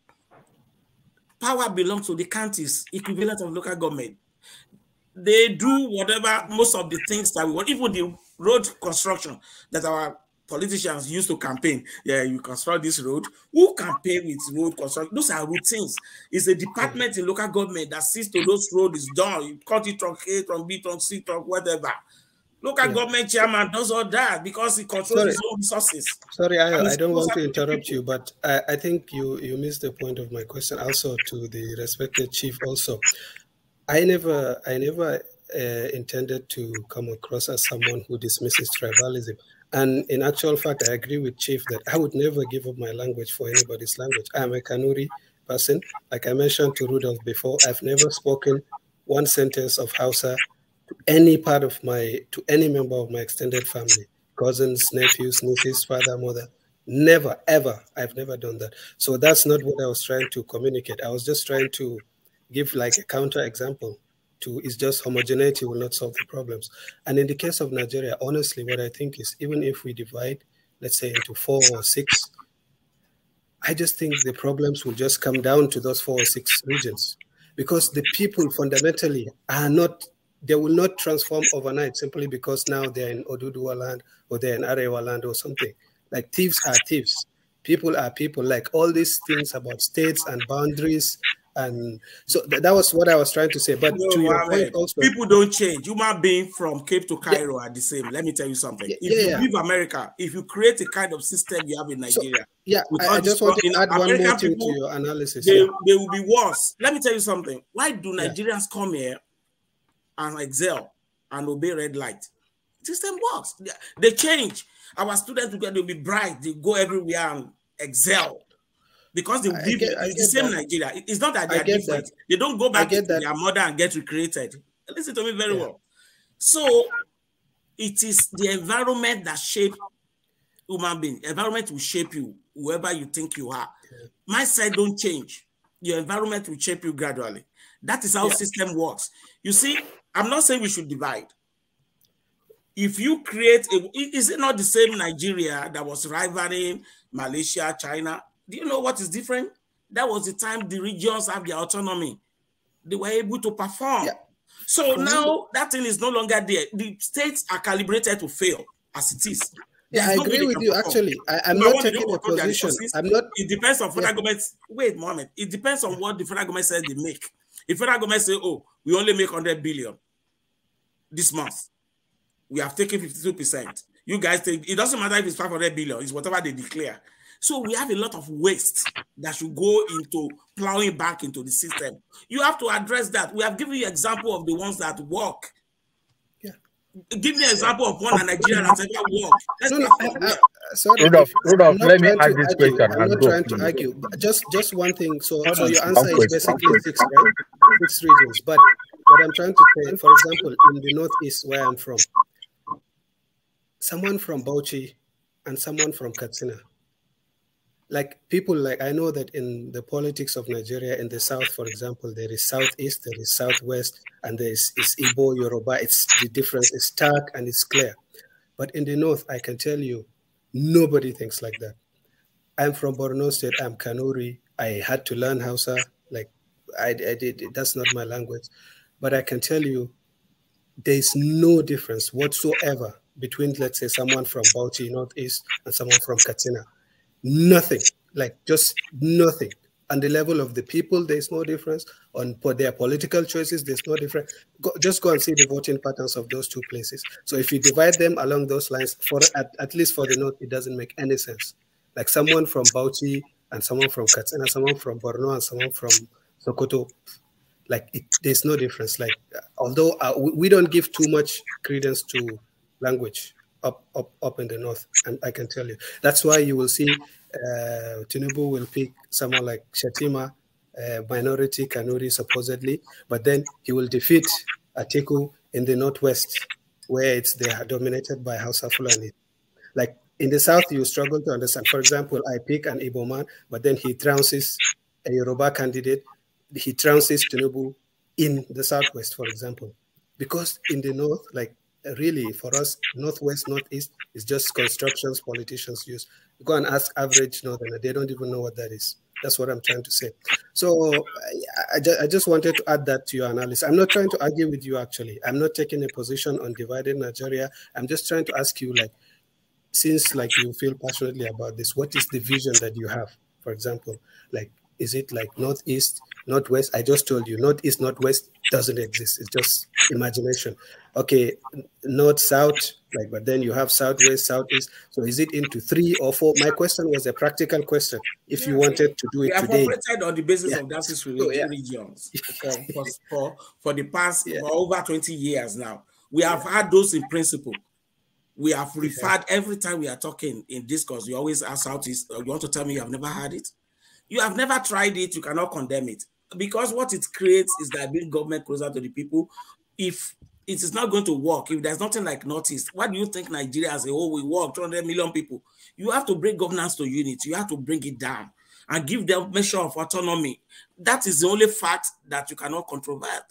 power belongs to the counties, equivalent of local government. They do whatever, most of the things that we want, even the road construction that our politicians used to campaign. Yeah, you construct this road. Who campaign with road construction? Those are routines. It's a department in local government that sees to those roads is done. You cut it from A, from B, from C, from whatever. Local government chairman does all that because he controls his own resources. Sorry, I don't want to interrupt you, but I think you missed the point of my question. Also, to the respected chief, also, I never intended to come across as someone who dismisses tribalism. And in actual fact, I agree with Chief that I would never give up my language for anybody's language. I'm a Kanuri person. Like I mentioned to Rudolph before, I've never spoken one sentence of Hausa to any member of my extended family, cousins, nephews, nieces, father, mother. Never, ever. I've never done that. So that's not what I was trying to communicate. I was just trying to give like a counter example. Is just homogeneity will not solve the problems. And in the case of Nigeria, honestly, what I think is even if we divide, let's say, into 4 or 6, I just think the problems will just come down to those 4 or 6 regions because the people fundamentally they will not transform overnight simply because now they're in Oduduwa land or they're in Arewa land or something. Like thieves are thieves. People are people. Like all these things about states and boundaries. And so that was what I was trying to say. But to your point also, people don't change. Human beings from Cape to Cairo are the same. Let me tell you something. If you leave America, if you create a kind of system you have in Nigeria, I just want to add one more thing to your analysis. They will be worse. Let me tell you something. Why do Nigerians come here and excel and obey red light? The system works. They change. Our students will be bright. They go everywhere and excel. Because they live in the same Nigeria. It's not that they are different. They don't go back to their mother and get recreated. Listen to me very well. So it is the environment that shapes human beings. Environment will shape you, whoever you think you are. Mindset don't change. Your environment will shape you gradually. That is how system works. You see, I'm not saying we should divide. If you create is it not the same Nigeria that was rivaling Malaysia, China? Do you know what is different? That was the time the regions have their autonomy. They were able to perform. So now that thing is no longer there. The states are calibrated to fail. as it is. Yeah, I agree with you. Actually, I'm not taking a position. I'm not. It depends on federal government. Wait, Mohammed. It depends on what the federal government says they make. If federal government say, "Oh, we only make 100 billion this month," we have taken 52%. You guys take. It doesn't matter if it's 500 billion. It's whatever they declare. So we have a lot of waste that should go into plowing back into the system. You have to address that. We have given you example of the ones that work. Give me an example of one in Nigeria that's ever worked. Sorry, Rudolph, let me ask this question. I'm not trying to argue. But just one thing. So your answer is basically 6, right? 6 regions. But what I'm trying to say, for example, in the Northeast where I'm from, someone from Bauchi and someone from Katsina, like people like, I know that in the politics of Nigeria, in the South, for example, there is Southeast, there is Southwest, and there is Igbo, Yoruba. It's the difference is stark and it's clear. But in the North, I can tell you, nobody thinks like that. I'm from Borno State, I'm Kanuri. I had to learn Hausa, like I did, that's not my language. But I can tell you, there's no difference whatsoever between, let's say, someone from Bauchi, Northeast, and someone from Katsina. Nothing, like just nothing. On the level of the people, there's no difference. On their political choices, there's no difference. Just go and see the voting patterns of those 2 places. So if you divide them along those lines, for at least for the North, it doesn't make any sense. Like someone from Bauchi and someone from Katsina, someone from Borno and someone from Sokoto, like there's no difference. Like although we don't give too much credence to language up in the North, and I can tell you that's why you will see Tinubu will pick someone like Shatima, minority Kanuri supposedly, but then he will defeat Atiku in the Northwest, where they are dominated by Hausa Fulani. Like in the South, you struggle to understand. For example, I pick an Igbo man, but then he trounces a Yoruba candidate. He trounces Tinubu in the Southwest, for example, because in the North, like. Really, for us, Northwest, Northeast is just constructions politicians use. You go and ask average Northerner, they don't even know what that is. That's what I'm trying to say. So I just wanted to add that to your analysis. I'm not trying to argue with you, actually. I'm not taking a position on divided Nigeria. I'm just trying to ask you, like, since like you feel passionately about this, what is the vision that you have? For example, like, is it like Northeast, Northwest? I just told you, Northeast, Northwest doesn't exist. It's just imagination. Okay, North, South, like, but then you have Southwest, Southeast. So is it into 3 or 4? My question was a practical question. If you wanted to do it today. We have operated on the basis of that regions for the past for over 20 years now. We have had those in principle. We have referred every time we are talking in discourse. You always ask Southeast. You want to tell me you have never had it? You have never tried it. You cannot condemn it, because what it creates is that bring government closer to the people. If it is not going to work, if there's nothing like Northeast, what do you think Nigeria as a whole will work? 200 million people. You have to bring governance to unity. You have to bring it down and give them measure of autonomy. That is the only fact that you cannot controvert.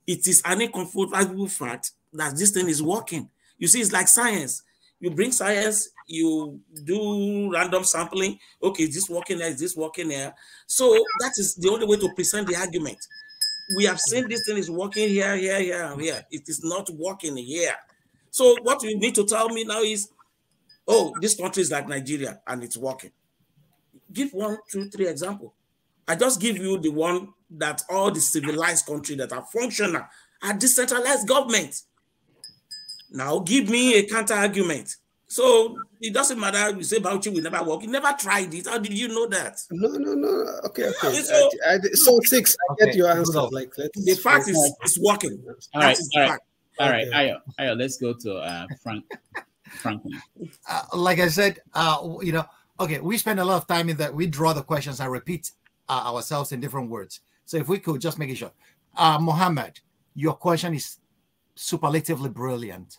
It is an incontrovertible fact that this thing is working. You see, it's like science. You bring science, you do random sampling. Okay, is this working there? Is this working there? So that is the only way to present the argument. We have seen this thing is working here, here, here, and here. It is not working here. So what you need to tell me now is, oh, this country is like Nigeria and it's working. Give 1, 2, 3 examples. I just give you the one that all the civilized countries that are functional are decentralized government. Now give me a counter argument. So it doesn't matter. You say Bauchi will never work. You never tried it. How did you know that? No. Okay. So 6. I get your answer. Like the fact is, it's working. All right. Ayo, let's go to Franklyne. Like I said, okay, we spend a lot of time in that. We draw the questions and repeat ourselves in different words. So if we could just make it short. Mohammed, your question is superlatively brilliant.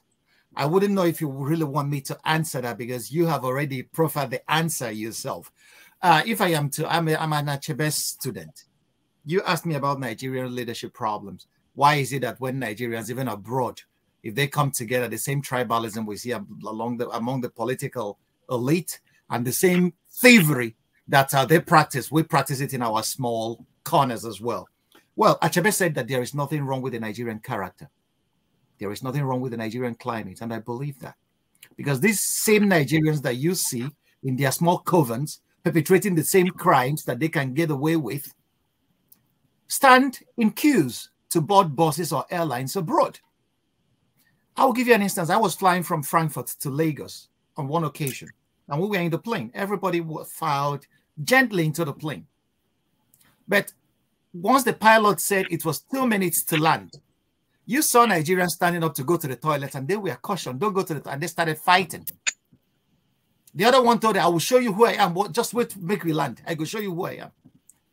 I wouldn't know if you really want me to answer that, because you have already profiled the answer yourself. If I am to, I'm an Achebe student. You asked me about Nigerian leadership problems. Why is it that when Nigerians, even abroad, if they come together, the same tribalism we see among the political elite and the same thievery that they practice, we practice it in our small corners as well. Well, Achebe said that there is nothing wrong with the Nigerian character. There is nothing wrong with the Nigerian climate, and I believe that. Because these same Nigerians that you see in their small covens perpetrating the same crimes that they can get away with stand in queues to board buses or airlines abroad. I will give you an instance. I was flying from Frankfurt to Lagos on one occasion, and we were in the plane. Everybody filed gently into the plane. But once the pilot said it was 2 minutes to land, you saw Nigerians standing up to go to the toilet, and they were cautioned, don't go to the toilet, and they started fighting. The other one told them, I will show you who I am. Just wait, make me land. I will show you who I am.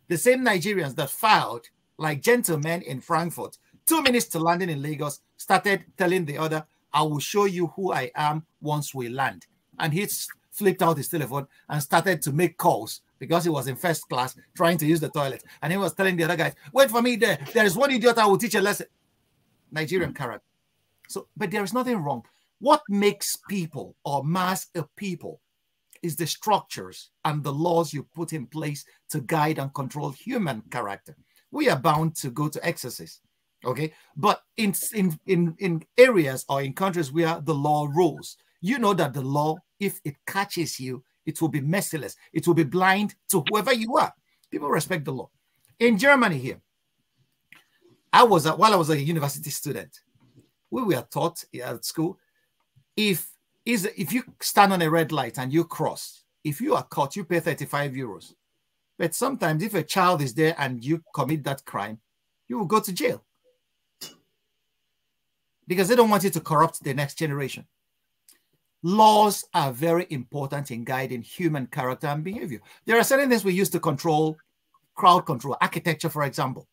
The same Nigerians that filed like gentlemen in Frankfurt, 2 minutes to landing in Lagos, started telling the other, I will show you who I am once we land. And he flipped out his telephone and started to make calls because he was in first class trying to use the toilet. And he was telling the other guys, wait for me there. There is one idiot I will teach a lesson. Nigerian character. So, but there is nothing wrong. What makes people or mass a people is the structures and the laws you put in place to guide and control human character. We are bound to go to excesses, okay? But in areas or in countries where the law rules, you know that the law, if it catches you, it will be merciless. It will be blind to whoever you are. People respect the law. In Germany here, while I was a university student, we were taught at school, if you stand on a red light and you cross, if you are caught, you pay 35 euros. But sometimes if a child is there and you commit that crime, you will go to jail. Because they don't want you to corrupt the next generation. Laws are very important in guiding human character and behavior. There are certain things we use to control, crowd control, architecture, for example.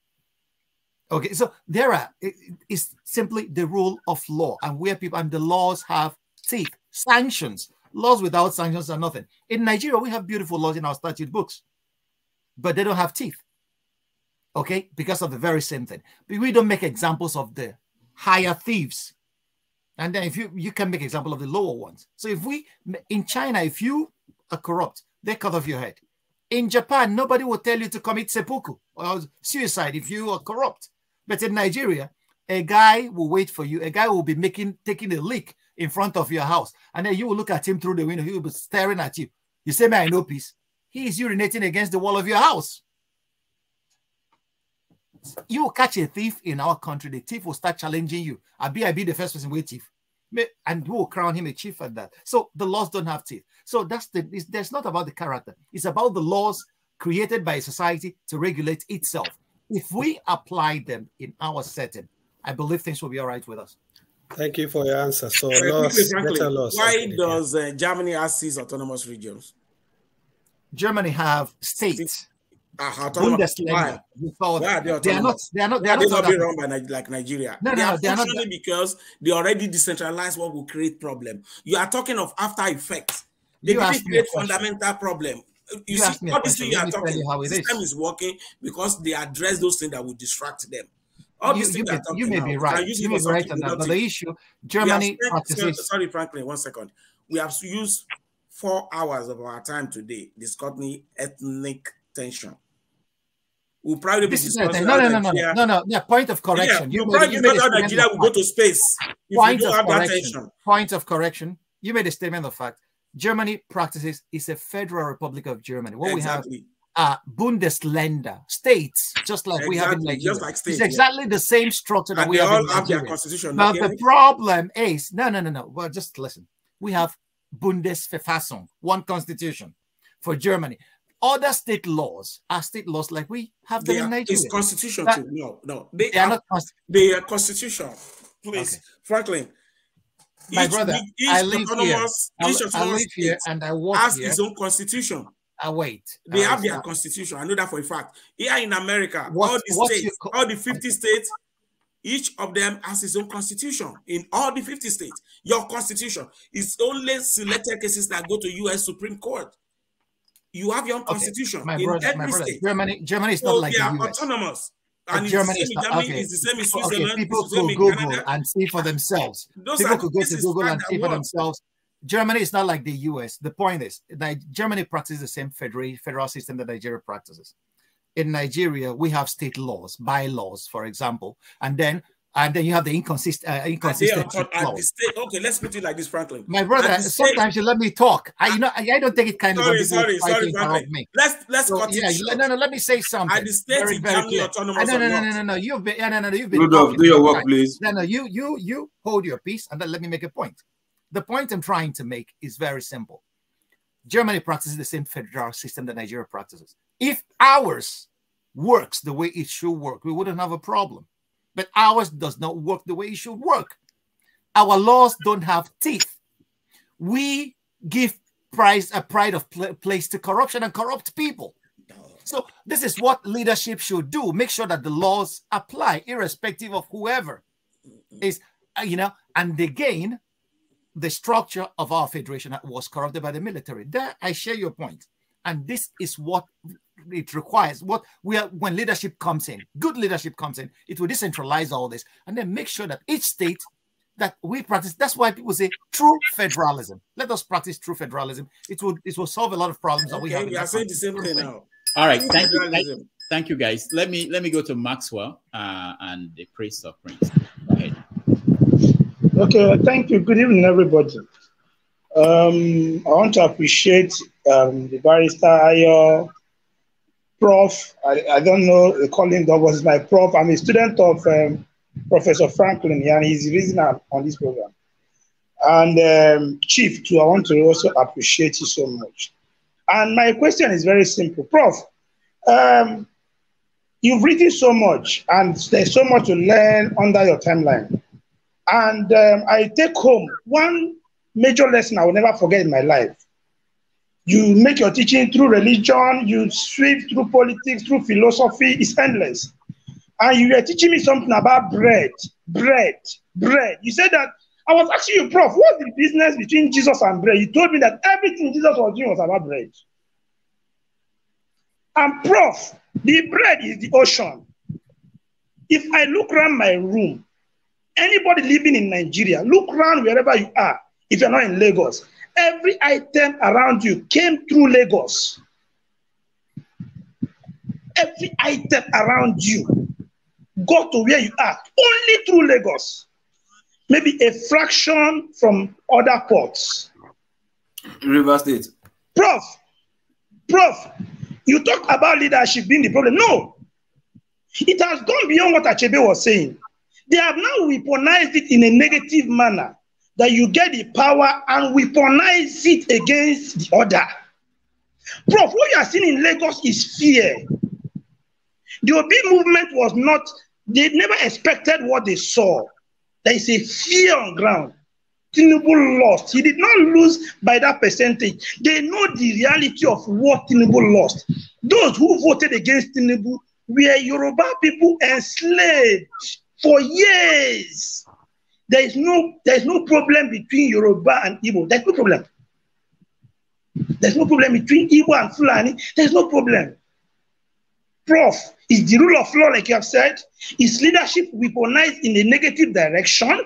Okay, so it's simply the rule of law, and where people, and the laws have teeth, sanctions. Laws without sanctions are nothing. In Nigeria, we have beautiful laws in our statute books, but they don't have teeth. Okay, because of the very same thing. But we don't make examples of the higher thieves. And then if you can make example of the lower ones. So in China, if you are corrupt, they cut off your head. In Japan, nobody will tell you to commit seppuku or suicide if you are corrupt. But in Nigeria, a guy will wait for you. A guy will be taking a leak in front of your house. And then you will look at him through the window. He will be staring at you. You say, man, I know peace. He is urinating against the wall of your house. You will catch a thief in our country. The thief will start challenging you. I be the first person with thief. And we will crown him a chief at that. So the laws don't have teeth. So that's not about the character. It's about the laws created by a society to regulate itself. If we apply them in our setting, I believe things will be all right with us. Thank you for your answer. So why does Germany have 6 autonomous regions? Germany have states. Bundesländer. Why are they autonomous? They are not being run by like Nigeria. They are not, because they already decentralized what will create problem. You are talking of after effects. They didn't create fundamental problem. You see, all these things you are talking, the system is working because they address those things that will distract them. You may be right. You may be right on that. But the issue, Germany practices. Sorry, Franklin, 1 second. We have used 4 hours of our time today discussing ethnic tension. We'll probably be discussing. No. Yeah, point of correction. Yeah, you probably thought Nigeria will go to space if you don't have that tension. Point of correction. You made a statement of fact. Germany practices is a federal republic of Germany. What we have are Bundesländer, states, just like we have in Nigeria. Just like states, it's exactly the same structure that we have in Nigeria. Their constitution. Now the problem is, no. Well, just listen. We have Bundesverfassung, one constitution for Germany. Other state laws are state laws like we have them in Nigeria. It's constitution too. No. They are not. They are constitution. Please, okay. Franklin. My brother, I live here and I work has here. His own constitution. Wait. They have their constitution. I know that for a fact. Here in America, all the 50 states, each of them has its own constitution. In all the 50 states, your constitution is only selected cases that go to U.S. Supreme Court. You have your own constitution in every state. Germany is not like the US. Autonomous. And Germany is the same in Switzerland. Okay, people could Google and see for themselves. People could go to Google and see for themselves. Germany is not like the US. The point is that Germany practices the same federal system that Nigeria practices. In Nigeria, we have state laws, bylaws, for example, and then And then you have the inconsistent okay, let's put it like this, Franklin. My brother, sometimes you let me talk. I don't take it kindly. Sorry, Franklin. Let's cut it short. No, let me say something. At the state is very autonomous. No. You've been Rudolph, do your work, please. No, you hold your peace, and then let me make a point. The point I'm trying to make is very simple. Germany practices the same federal system that Nigeria practices. If ours works the way it should work, we wouldn't have a problem. But ours does not work the way it should work. Our laws don't have teeth. We give a pride of place to corruption and corrupt people. So this is what leadership should do. Make sure that the laws apply, irrespective of whoever is, and again, the structure of our federation was corrupted by the military. There, I share your point. And this is what it requires. When leadership comes in, good leadership comes in, it will decentralize all this and then make sure that each state that we practice. That's why people say true federalism. Let us practice true federalism. It will solve a lot of problems that we have. We are saying the same thing now. All right, thank you, guys. Let me go to Maxwell and the priest of Prince. Go ahead. Okay, thank you. Good evening, everybody. I want to appreciate the barrister Ayo, Prof. I don't know the calling that was my prof. I'm a student of Professor Franklyne, and he's the reason I'm on this program. And Chief, too, I want to also appreciate you so much. And my question is very simple. Prof, you've written so much, and there's so much to learn under your timeline. And I take home one major lesson I will never forget in my life. You make your teaching through religion, you sweep through politics, through philosophy, it's endless. And you were teaching me something about bread. You said that, I was asking you, Prof, what's the business between Jesus and bread? You told me that everything Jesus was doing was about bread. And Prof, the bread is the ocean. If I look around my room, anybody living in Nigeria, look around wherever you are, if you're not in Lagos, every item around you came through Lagos. Every item around you got to where you are, only through Lagos. Maybe a fraction from other ports. River State. Prof, you talk about leadership being the problem. No. It has gone beyond what Achebe was saying. They have now weaponized it in a negative manner, that you get the power and weaponize it against the other. Prof, what you are seeing in Lagos is fear. The Obi movement was not, they never expected what they saw. There is a fear on ground. Tinubu lost. He did not lose by that percentage. They know the reality of what Tinubu lost. Those who voted against Tinubu were Yoruba people enslaved for years. There is no problem between Yoruba and Igbo. There's no problem. There's no problem between Igbo and Fulani. There's no problem. Prof, is the rule of law, like you have said, is leadership weaponized in a negative direction?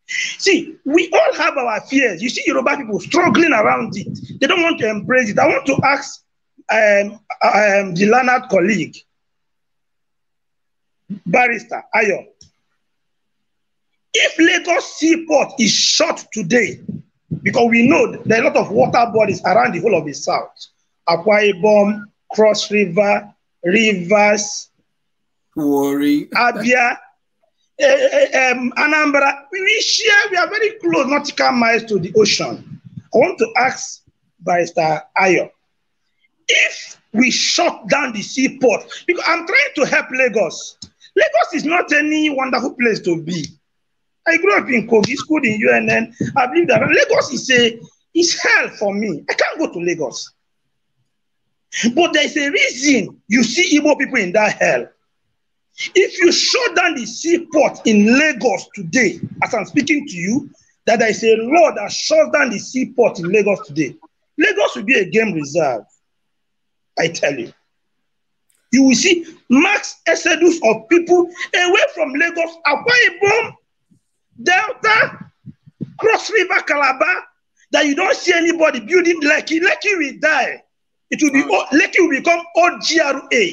See, we all have our fears. You see Yoruba people struggling around it. They don't want to embrace it. I want to ask the learned colleague, Barrister Ayo, if Lagos Seaport is shut today, because we know there are a lot of water bodies around the whole of the South, Akwa Ibom, Cross River, Rivers, Abia, Anambra, we are very close, nautical miles to the ocean. I want to ask Barrister Ayo, if we shut down the seaport, because I'm trying to help Lagos. Lagos is not any wonderful place to be. I grew up in Kogi, schooled in UNN. I believe that Lagos is hell for me. I can't go to Lagos. But there's a reason you see Igbo people in that hell. If you shut down the seaport in Lagos today, as I'm speaking to you, that there is a law that shuts down the seaport in Lagos today, Lagos will be a game reserve. I tell you. You will see mass exodus of people away from Lagos, Akwa Ibom, Delta, Cross River, Calabar, that you don't see anybody building Lekki. Lekki will die. It will be Lekki will become old GRA.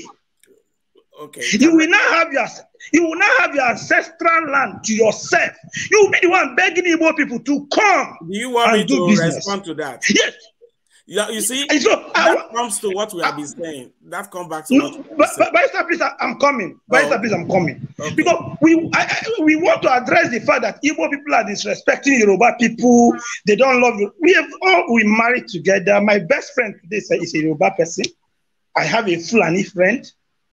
Okay. You will not have your ancestral land to yourself. You will be the one begging Igbo people to come. Do you want me to respond to that? Yes. Yeah, you see, so, that comes to what we have been saying. That comes back to what we Barrister, please, I'm coming. Barrister, please, I'm coming. Okay. Because we want to address the fact that Igbo people are disrespecting Yoruba people. They don't love you. We married together. My best friend today is a Yoruba person. I have a Fulani friend.